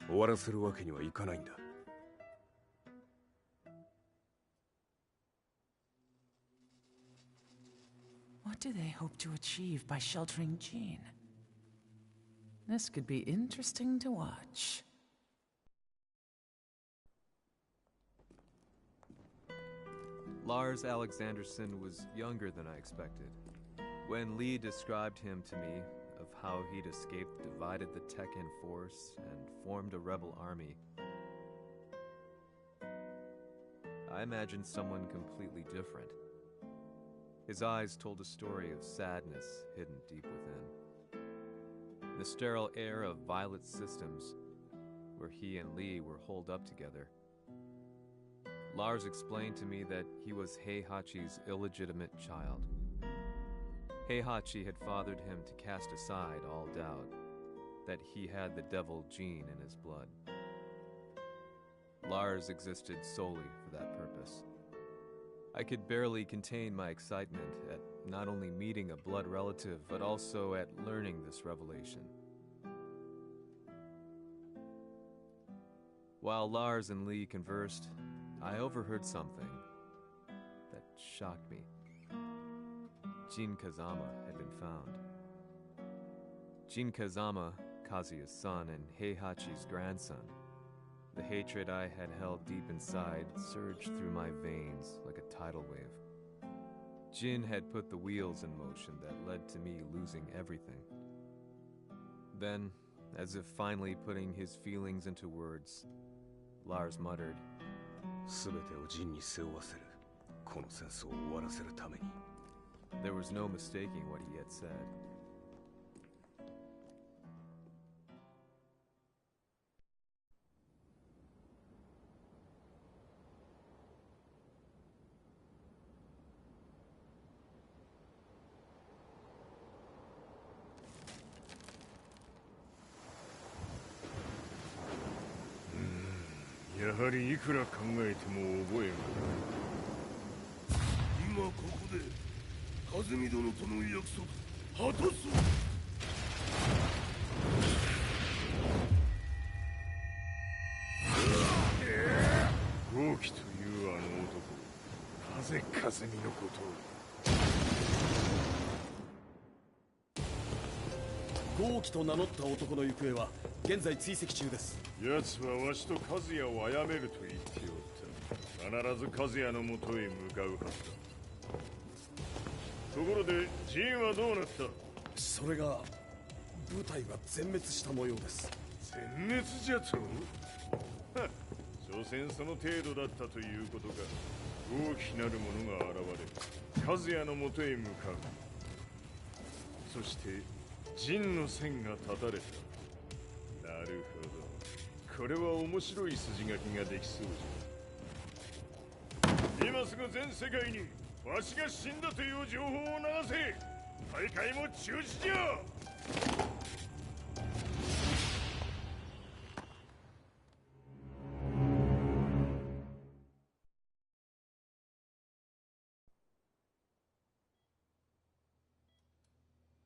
終わらせるわけにはいかないんだ。What do they hope to achieve by sheltering Jean? This could be interesting to watch. Lars Alexanderson was younger than I expected. When Lee described him to me, of how he'd escaped, divided the Tekken force, and formed a rebel army, I imagined someone completely different. His eyes told a story of sadness hidden deep within. In the sterile air of Violet Systems, where he and Lee were holed up together, Lars explained to me that he was Heihachi's illegitimate child. Heihachi had fathered him to cast aside all doubt that he had the devil gene in his blood. Lars existed solely for that purpose. I could barely contain my excitement at not only meeting a blood relative, but also at learning this revelation. While Lars and Lee conversed, I overheard something that shocked me. Jin Kazama had been found. Jin Kazama, Kazuya's son and Heihachi's grandson. The hatred I had held deep inside surged through my veins like a tidal wave. Jin had put the wheels in motion that led to me losing everything. Then, as if finally putting his feelings into words, Lars muttered, 全てをジンに背負わせる。この戦争を終わらせるために。 There was no mistaking what he had said. Hmm, やはりいくら考えても覚えがない。今ここで和美殿との約束果たそう。豪輝というあの男、なぜ和美のことを。豪輝と名乗った男の行方は現在追跡中です。奴はわしと和也を殺めると言っておった。必ず和也のもとへ向かうはずだ。ところでジンはどうなった？それが部隊が全滅した模様です。全滅じゃと？はっ、所詮その程度だったということか。大きなる者が現れ、和也のもとへ向かう。そしてジンの線が断たれた。なるほど、これは面白い筋書きができそうじゃ。今すぐ全世界にわしが死んだという情報を流せ。大会も中止じゃ。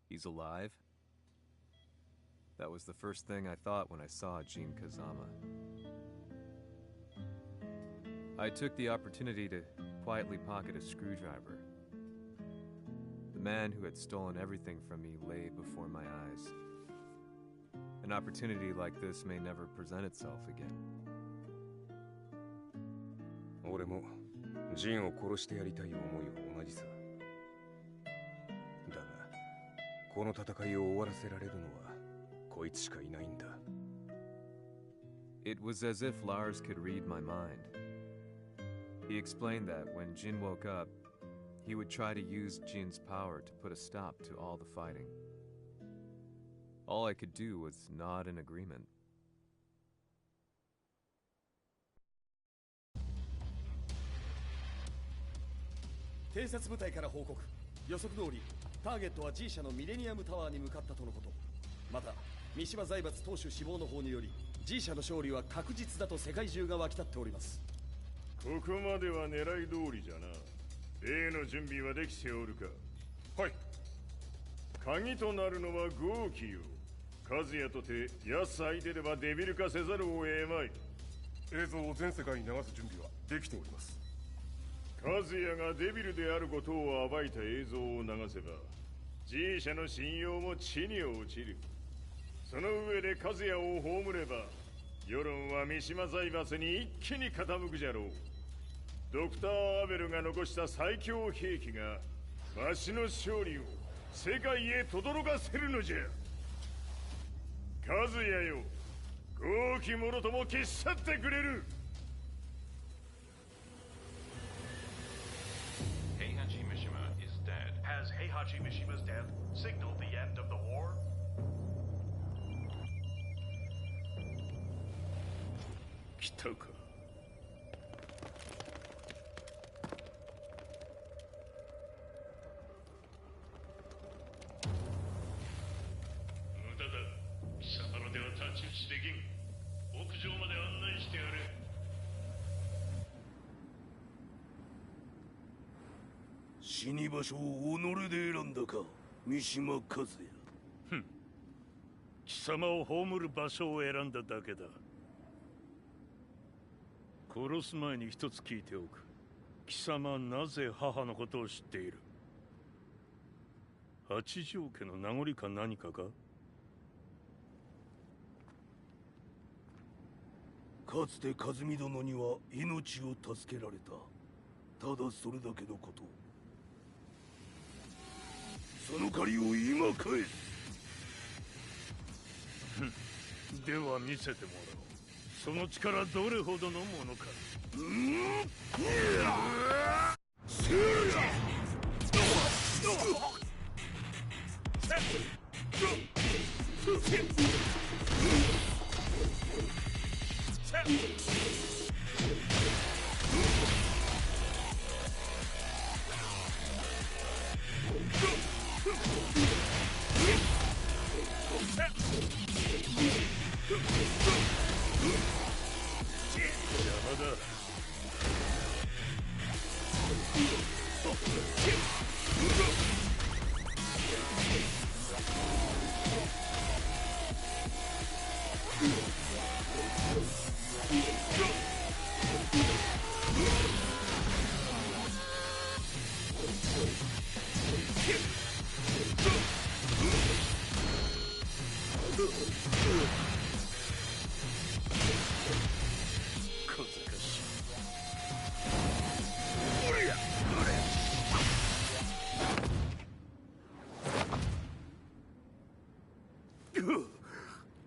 He's alive? That was the first thing I thought when I saw Jin Kazama. I took the opportunity to quietly pocket a screwdriver. The man who had stolen everything from me lay before my eyes. An opportunity like this may never present itself again. 俺もジンを殺してやりたい思いは同じさ。だが、この戦いを終わらせられるのはこいつしかいないんだ。It was as if Lars could read my mind. He explained that when Jin woke up, he would try to use Jin's power to put a stop to all the fighting. All I could do was nod in agreement. 偵察部隊から報告。予測通りターゲットは G 社のミレニアムタワーに向かったとのこと。また三島財閥当主死亡の方により G 社の勝利は確実だと世界中が沸き立っております。ここまでは狙い通りじゃな。例の準備はできておるか。はい。鍵となるのは豪気よ。和也とて安相手ではデビル化せざるを得まい。映像を全世界に流す準備はできております。和也がデビルであることを暴いた映像を流せば G 社の信用も地に落ちる。その上で和也を葬れば世論は三島財閥に一気に傾くじゃろう。ドクター・アベルが残した最強兵器がわしの勝利を世界へ轟かせるのじゃ。和也よ、豪気者とも消し去ってくれる。Heihachi Mishima is dead. Has Heihachi Mishima's death signaled the end of the war? 来たか。無駄だ。貴様のでは太刀打ちできん。屋上まで案内してやれ。死に場所を己で選んだか、三島和也。ふん。貴様を葬る場所を選んだだけだ。殺す前に一つ聞いておく。貴様はなぜ母のことを知っている？八条家の名残か何かか？かつて和美殿には命を助けられた。ただそれだけのこと。その借りを今返す。では見せてもらおう。その力どれほどのものか。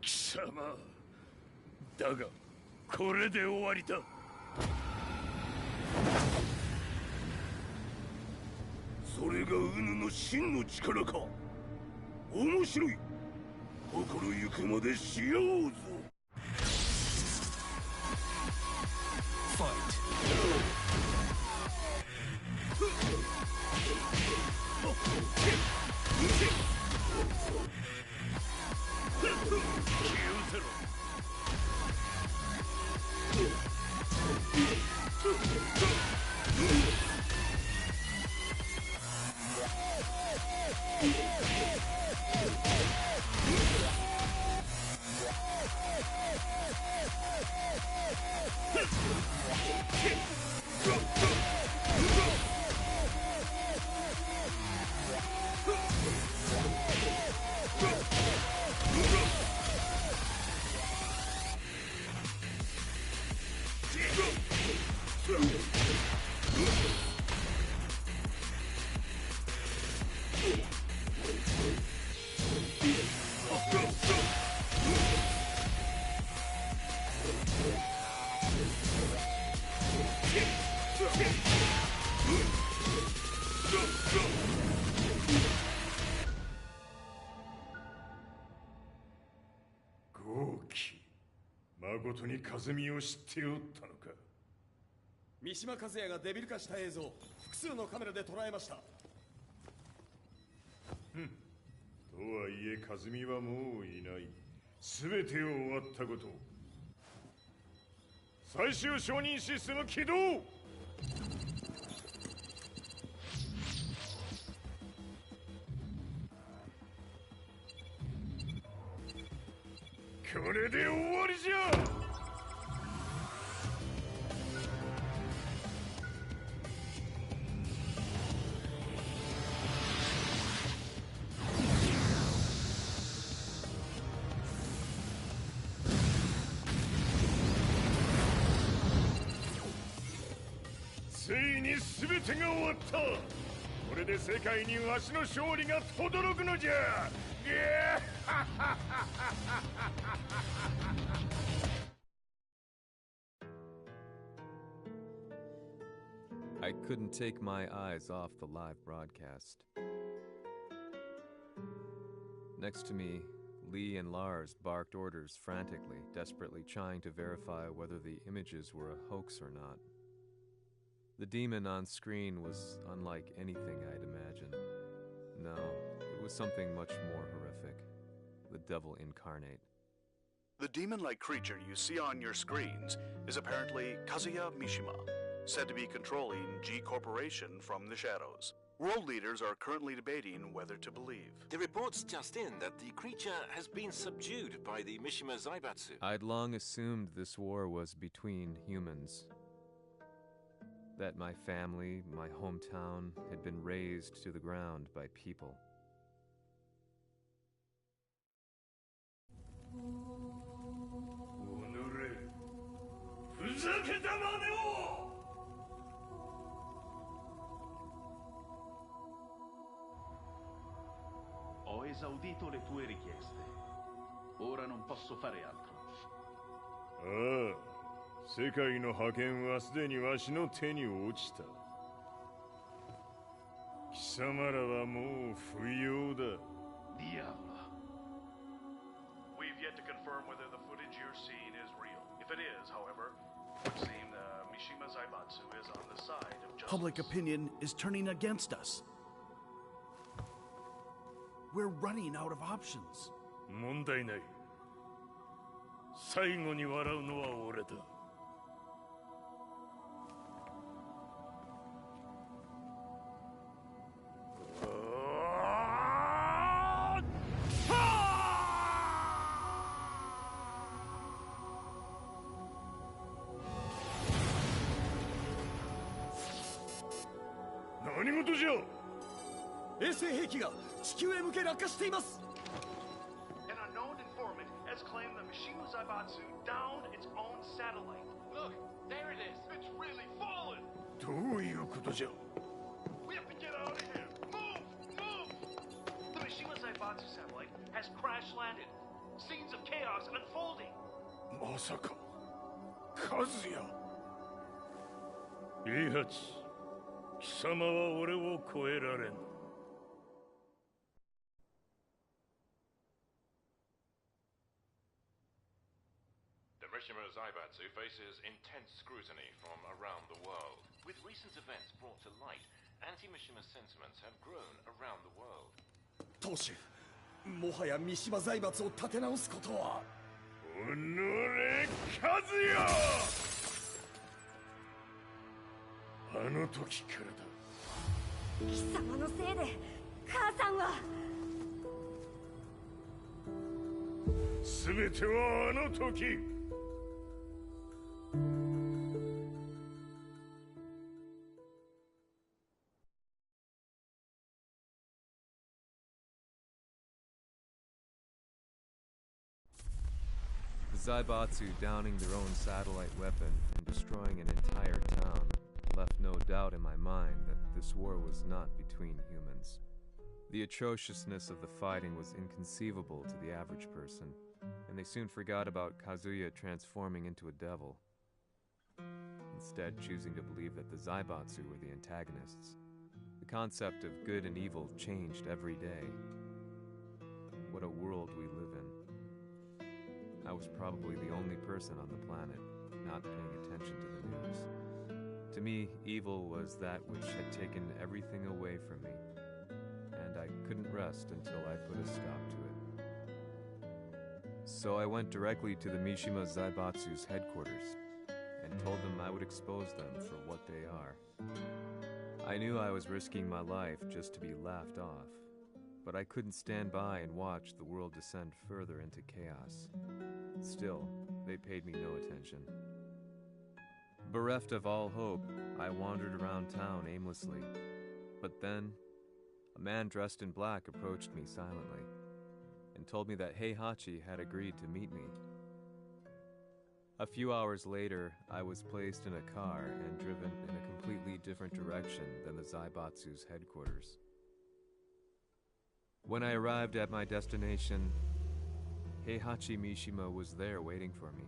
貴様だがこれで終わりだ。それがウヌの真の力か。面白い。心ゆくまでしようぞ。まことに風見を知っておったのか。三島和也がデビル化した映像、複数のカメラで捉えました。とはいえ和美はもういない。全てを終わったこと。最終承認システム起動。これで終わりじゃ。ついに全てが終わった。これで世界にわしの勝利が轟くのじゃ。I couldn't take my eyes off the live broadcast. Next to me, Lee and Lars barked orders frantically, desperately trying to verify whether the images were a hoax or not. The demon on screen was unlike anything I'd imagined. No, it was something much more horrific. The devil incarnate. The demon-like creature you see on your screens is apparently Kazuya Mishima, said to be controlling G Corporation from the shadows. World leaders are currently debating whether to believe. The report's just in that the creature has been subdued by the Mishima Zaibatsu. I'd long assumed this war was between humans. That my family, my hometown, had been razed to the ground by people. Ho esaudito le tue richieste. Ora non posso fare altro. 世界の覇権はすでにわしの手に落ちた。貴様らはもう不要だ。Diavolo. We've yet to confirm whether the footage you're seeing is real. If it is, however, it would seem the Mishima Zaibatsu is on the side of justice. Public opinion is turning against us. We're running out of options. 問題ない。最後に笑うのは俺だ。何事じゃ。衛星兵器が地球へ向け落下しています。An unknown informant has claimed the Mishima Zaibatsu downed its own satellite. Look, there it is. It's really fallen. どういうことじゃ。We have to get out of here. Move, move. The Mishima Zaibatsu satellite has crash landed. Scenes of chaos unfolding. まさか、和也。いいはず。貴様は俺を超えられん。The Mishima Zaibatsu faces intense scrutiny from around the world. With recent events brought to light, anti-Mishima sentiments have grown around the world. 当主、もはや三島財閥を立て直すことは。おのれ、和也。あの時からだ。貴様のせいで母さんは。全てはあの時。The Zaibatsu downing their own satellite weapon and destroying an entire town left no doubt in my mind that this war was not between humans. The atrociousness of the fighting was inconceivable to the average person, and they soon forgot about Kazuya transforming into a devil, instead choosing to believe that the Zaibatsu were the antagonists. The concept of good and evil changed every day. What a world we live in. I was probably the only person on the planet not paying attention to the news. To me, evil was that which had taken everything away from me, and I couldn't rest until I put a stop to it. So I went directly to the Mishima Zaibatsu's headquarters and told them I would expose them for what they are. I knew I was risking my life just to be laughed off, but I couldn't stand by and watch the world descend further into chaos. Still, they paid me no attention. Bereft of all hope, I wandered around town aimlessly. But then, a man dressed in black approached me silently and told me that Heihachi had agreed to meet me. A few hours later, I was placed in a car and driven in a completely different direction than the Zaibatsu's headquarters. When I arrived at my destination, Heihachi Mishima was there waiting for me.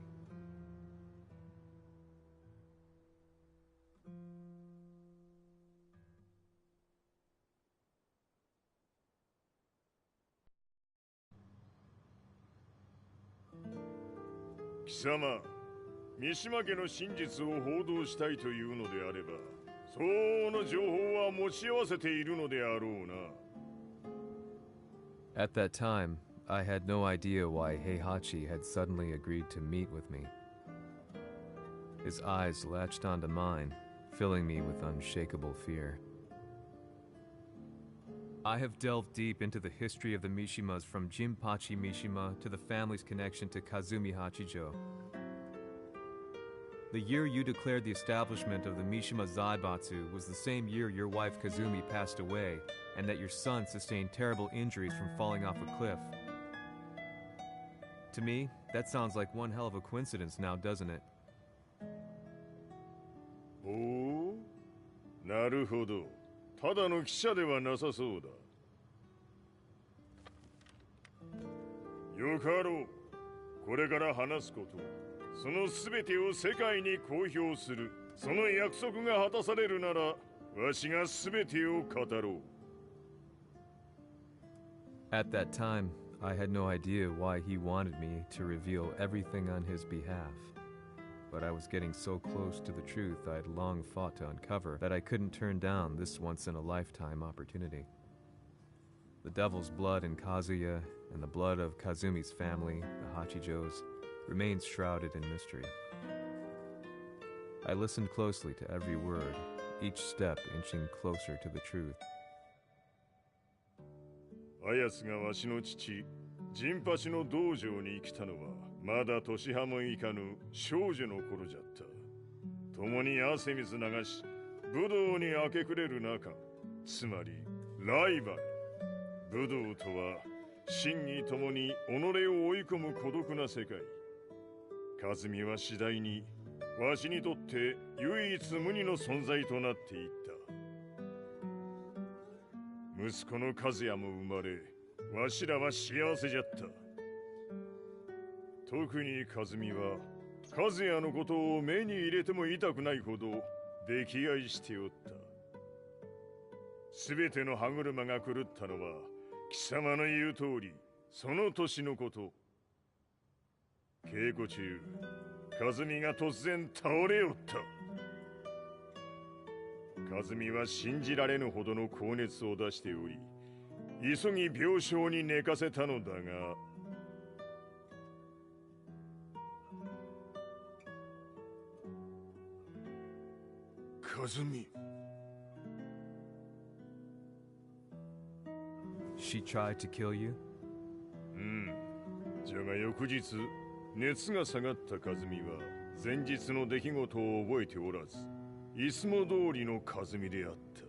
Kisama, 三島家の真実を報道したいというのであれば、相応の情報は持ち合わせているのであろうな。At that time, I had no idea why Heihachi had suddenly agreed to meet with me. His eyes latched onto mine, filling me with unshakable fear. I have delved deep into the history of the Mishimas from Jinpachi Mishima to the family's connection to Kazumi Hachijo. The year you declared the establishment of the Mishima Zaibatsu was the same year your wife Kazumi passed away, and that your son sustained terrible injuries from falling off a cliff. To me, that sounds like one hell of a coincidence now, doesn't it? Oh? なるほど。ただの記者ではなさそうだ。よかろう。これから話すこと、その全てを世界に公表する。その約束が果たされるなら、わしが全てを語ろう。At that time, I had no idea why he wanted me to reveal everything on his behalf. But I was getting so close to the truth I had long fought to uncover that I couldn't turn down this once-in-a-lifetime opportunity. The devil's blood in Kazuya and the blood of Kazumi's family, the Hachijos, remains shrouded in mystery. I listened closely to every word, each step inching closer to the truth. あやつがわしの父、陣八の道場に来たのは、まだ年端もいかぬ少女の頃じゃった。共に汗水流し、武道に明け暮れる中、つまりライバル。武道とは、真偽ともに己を追い込む孤独な世界。和美は次第に、わしにとって唯一無二の存在となっていった。息子の和也も生まれ、わしらは幸せじゃった。特に和美は、和也のことを目に入れても痛くないほど溺愛しておった。すべての歯車が狂ったのは、貴様の言う通り、その年のこと。稽古中、和美が突然倒れおった。和美は信じられぬほどの高熱を出しており、急ぎ病床に寝かせたのだが、和美。She tried to kill you? じゃが翌日、熱が下がった和美は前日の出来事を覚えておらず、いつも通りの和美であった。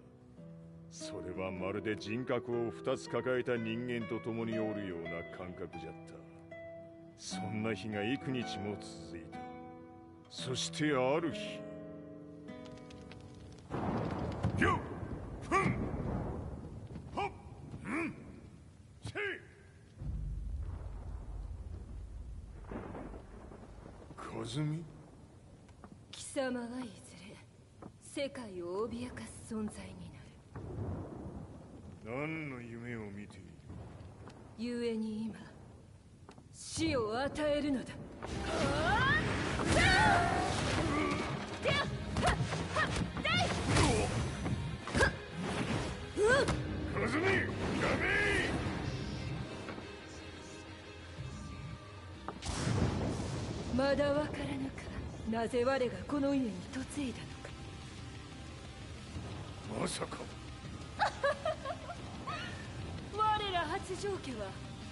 それはまるで人格を2つ抱えた人間と共におるような感覚じゃった。そんな日が幾日も続いた。そしてある日、よっふんほっんせい和美。貴様はいずれ世界を脅かす存在になる。何の夢を見ている？故に今死を与えるのだ。まだわからぬか、なぜ我がこの家に嫁いだのか。まさか我ら八丈家は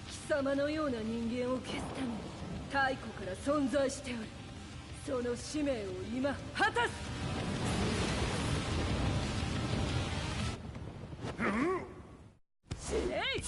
貴様のような人間を消すために太古から存在しておる。その使命を今果たす。死ねい。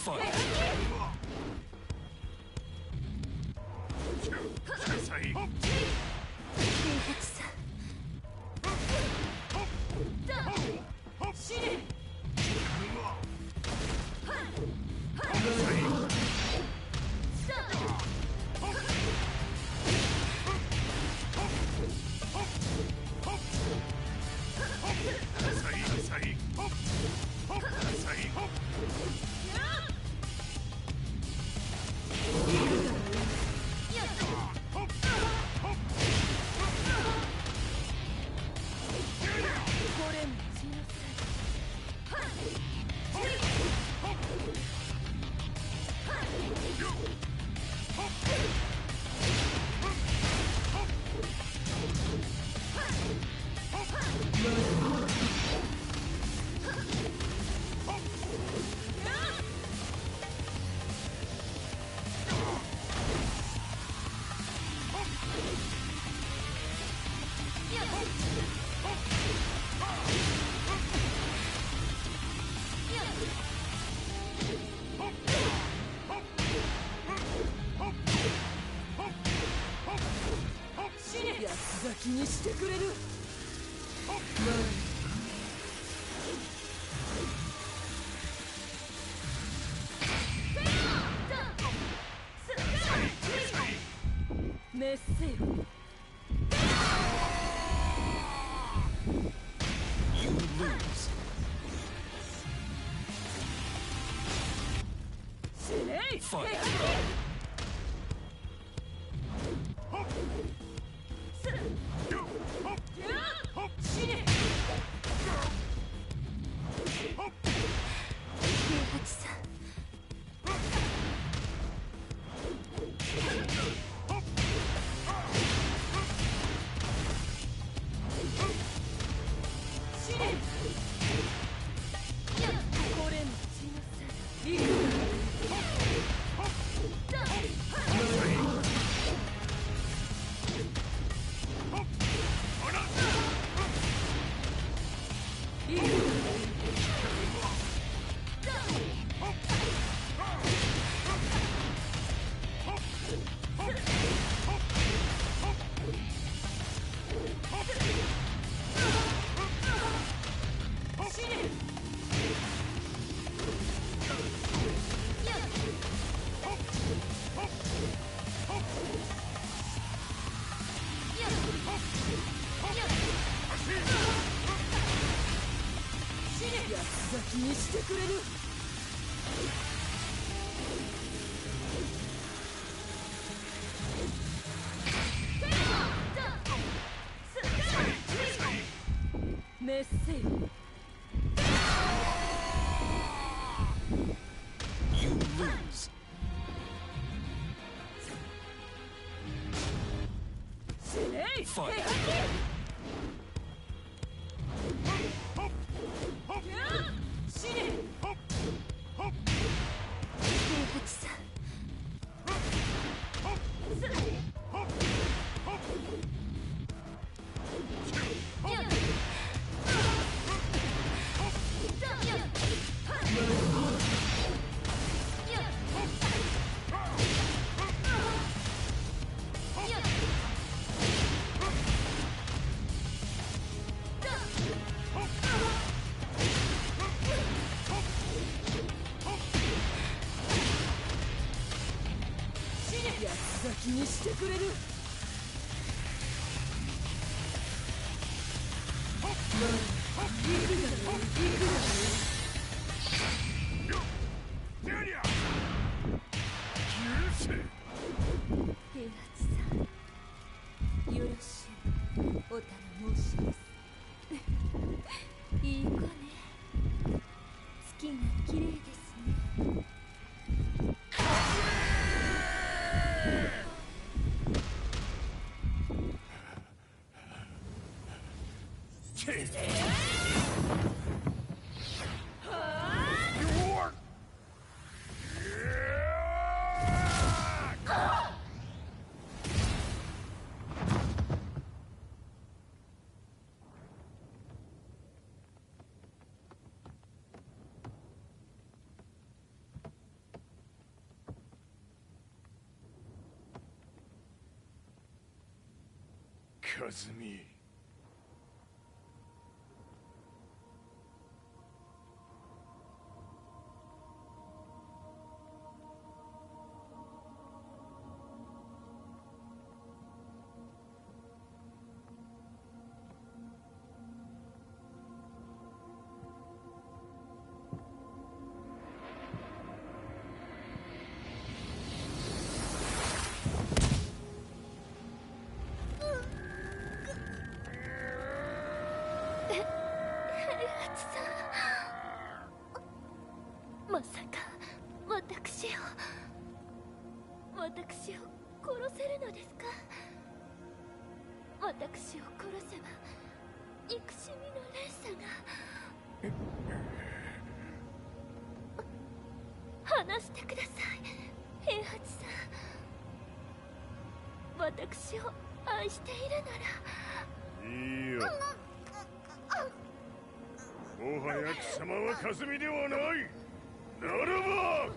気にしてくれる。メッセよ。You lose. 死ねい。気にしてくれる。メッセージ。You lose. 死ねい。気にしてくれる。平八さん。和美。まさか私を殺せるのですか？私を殺せば憎しみの連鎖が話してください、平八さん。私を愛しているなら。いいよ。もはや貴様は和美ではない。ならば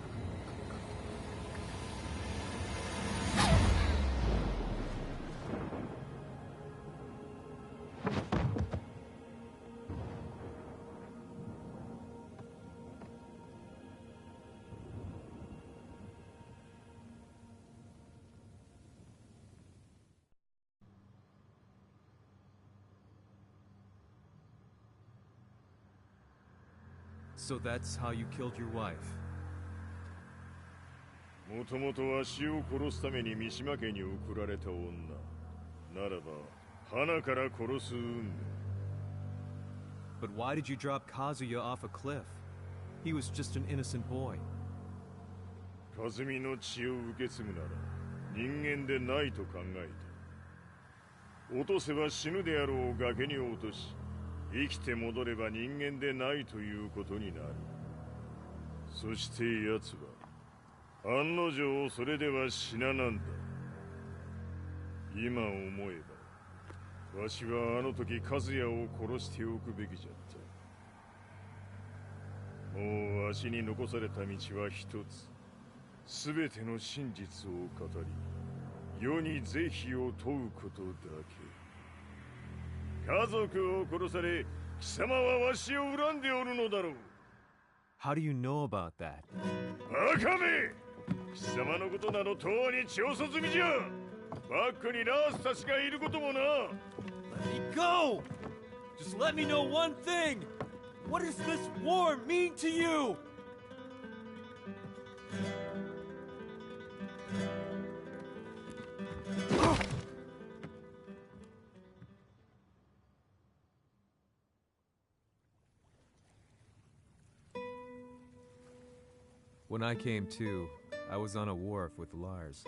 So that's how you killed your wife. もともとわしを殺すために三島家に送られた女ならば花から殺す運命。 But why did you drop Kazuya off a cliff? He was just an innocent boy. 和美の血を受け継ぐなら人間でないと考えた。落とせば死ぬであろう崖に落とし、生きて戻れば人間でないということになる。そして奴は案の定それでは死ななんだ。今思えばわしはあの時和也を殺しておくべきじゃった。もうわしに残された道は一つ。全ての真実を語り世に是非を問うことだけ。家族を殺され貴様はわしを恨んでおるのだろう。 How do you know about that? バカめ！貴様のことなどとうに調査済みじゃ。バックにラースたちがいることもな。 Let me go! Just let me know one thing! What does this war mean to you? When I came to, I was on a wharf with Lars.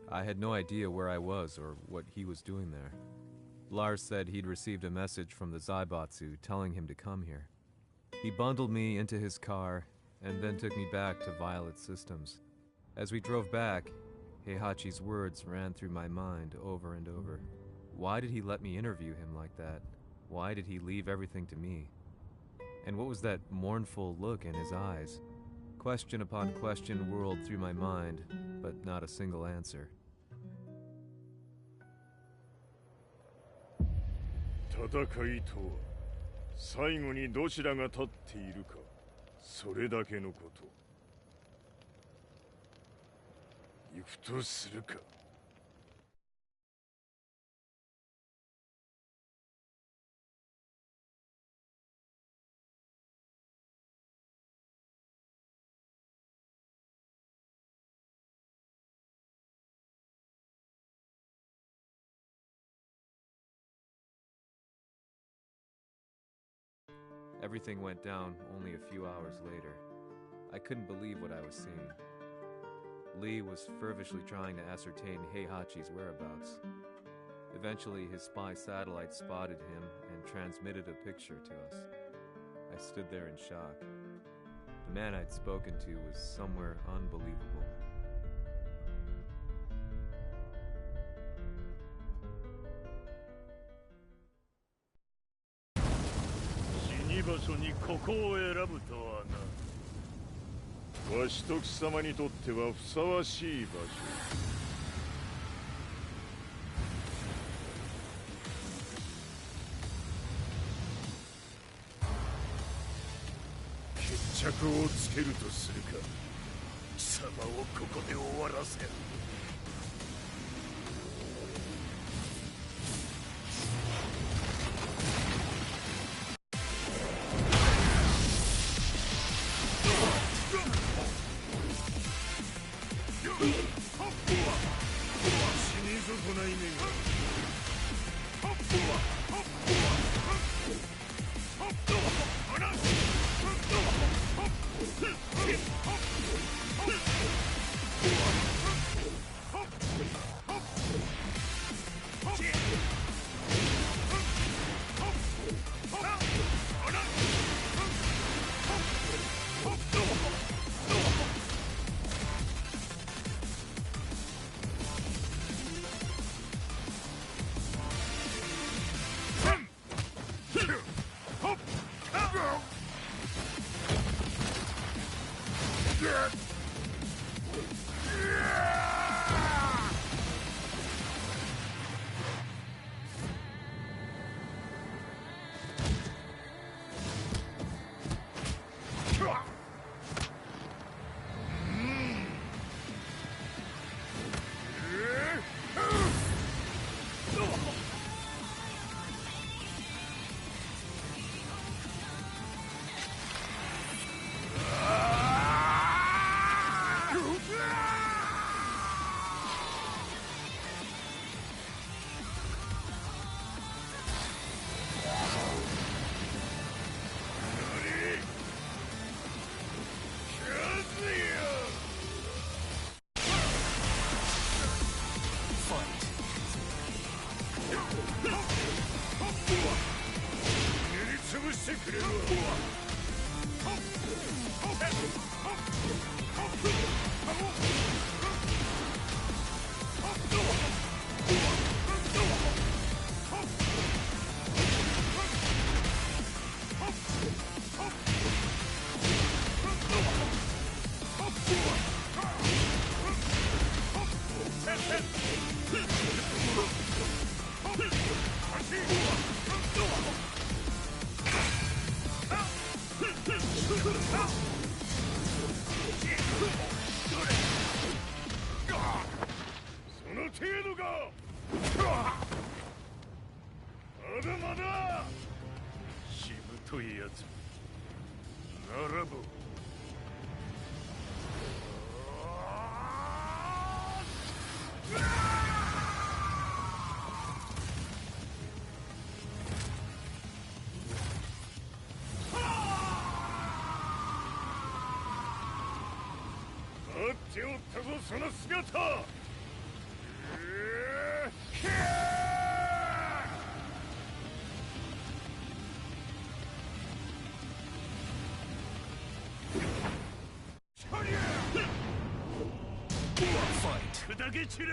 I had no idea where I was or what he was doing there. Lars said he'd received a message from the Zaibatsu telling him to come here. He bundled me into his car and then took me back to Violet Systems. As we drove back, Heihachi's words ran through my mind over and over. Why did he let me interview him like that? Why did he leave everything to me? And what was that mournful look in his eyes? Question upon question whirled through my mind, but not a single answer. 戦いとは最後にどちらが立っているか、それだけのこと。行くとするか。Everything went down only a few hours later. I couldn't believe what I was seeing. Lee was fervently trying to ascertain Heihachi's whereabouts. Eventually, his spy satellite spotted him and transmitted a picture to us. I stood there in shock. The man I'd spoken to was somewhere unbelievable. Waしと貴様にとってはふさわしい場所。決着をつけるとするか。貴様をここで終わらせる。待っておったぞその姿。砕け散れ。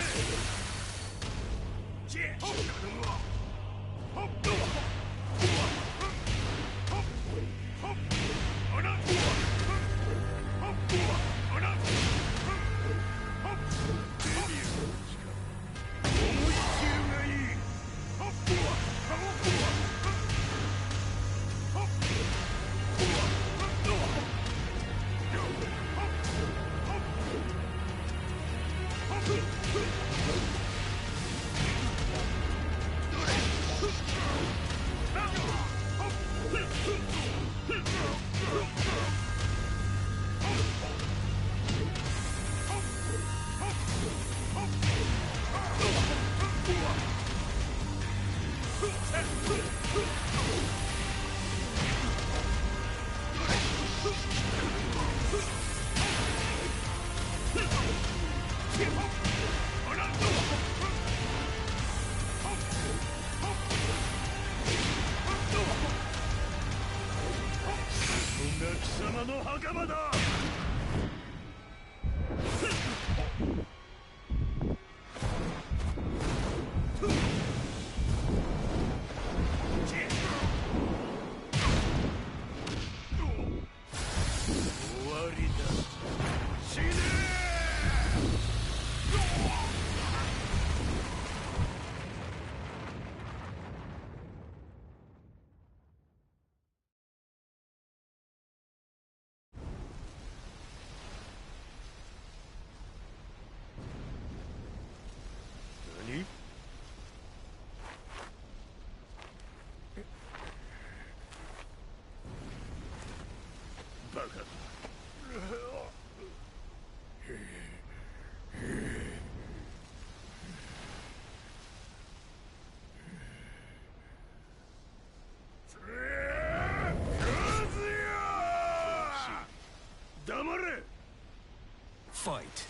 Fight.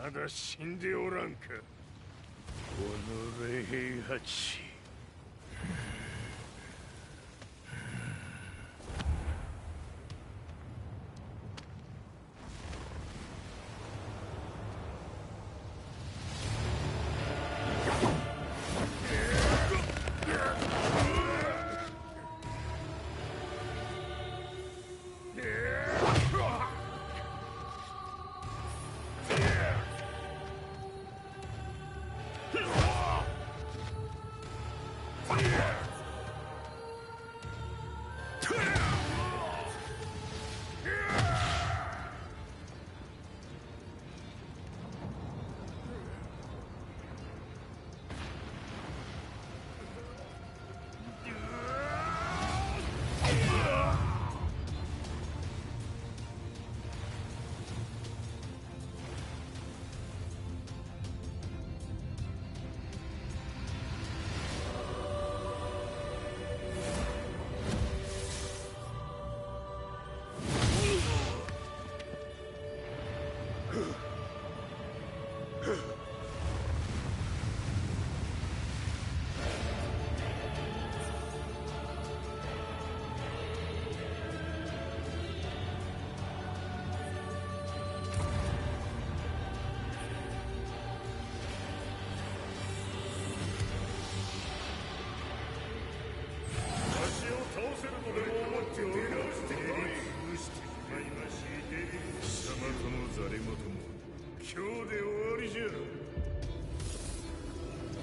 まだ死んでおらんか。己平八。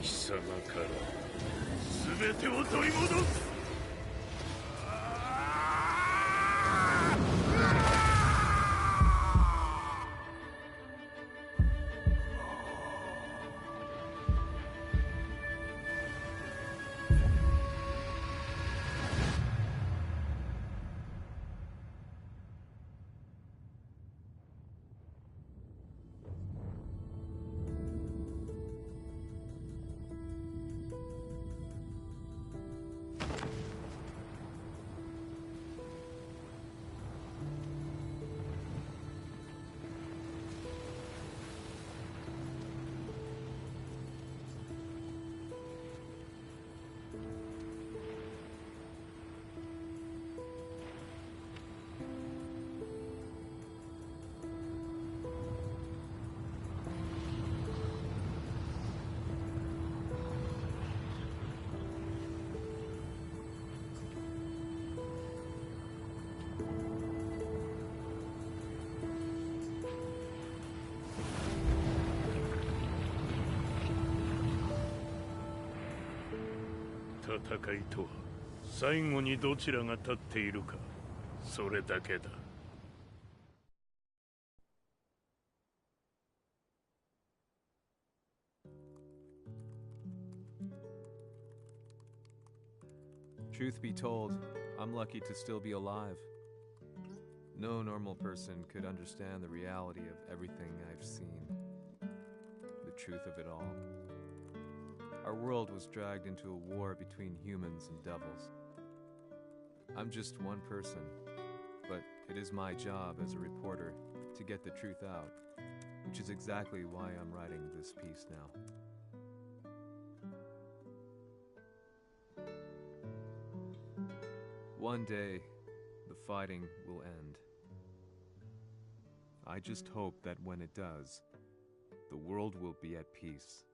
貴様から全てを取り戻す。戦いとは最後にどちらが立っているか、それだけだ。Truth be told, I'm lucky to still be alive. No normal person could understand the reality of everything I've seen. The truth of it all. Our world was dragged into a war between humans and devils. I'm just one person, but it is my job as a reporter to get the truth out, which is exactly why I'm writing this piece now. One day, the fighting will end. I just hope that when it does, the world will be at peace.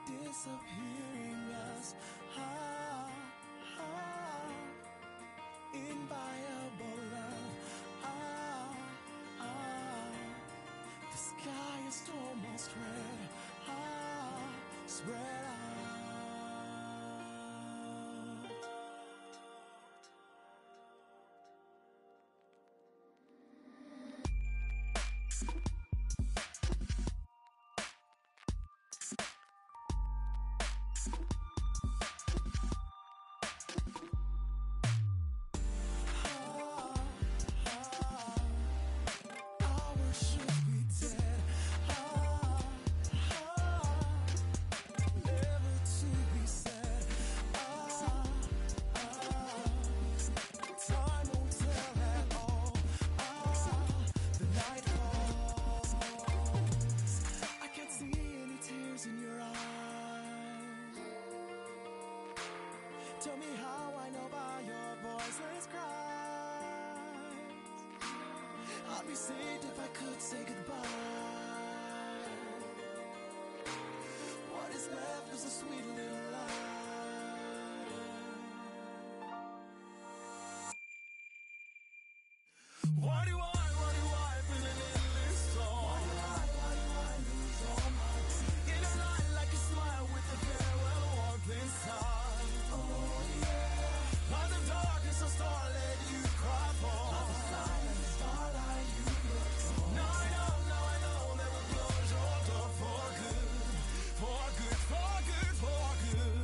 Disappearing us, inviolable love, the sky is almost red, spread out. Tell me how I know by your voiceless cries. I'd be saved if I could say goodbye. What is left is a sweet little lie. Why do I feel an endless storm? Why do I lose all my teeth? In a light like a smile with a farewell warmth inside. Oh yeah. By the darkness of starlight you cry for. By the silent starlight you look for. Now I know that we'll close your door for good. For good, for good, for good.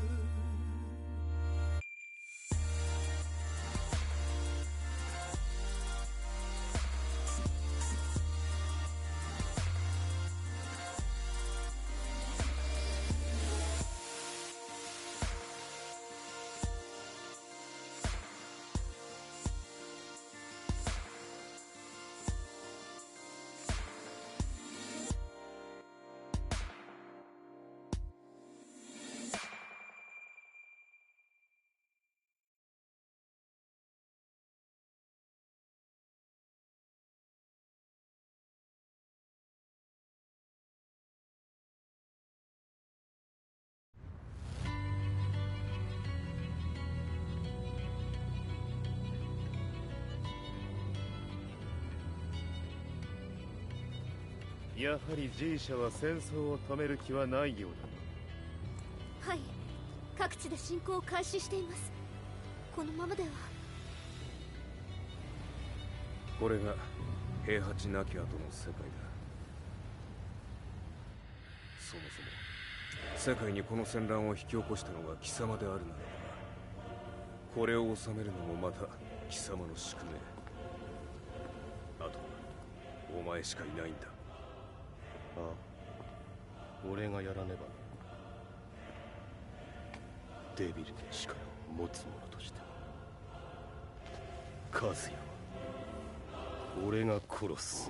やはり G 社は戦争を止める気はないようだ。はい、各地で侵攻を開始しています。このままでは。これが平八なき後の世界だ。そもそも世界にこの戦乱を引き起こしたのが貴様であるならば、これを治めるのもまた貴様の宿命。あとはお前しかいないんだ。ああ、俺がやらねばな。デビルの力を持つ者として和也は俺が殺す。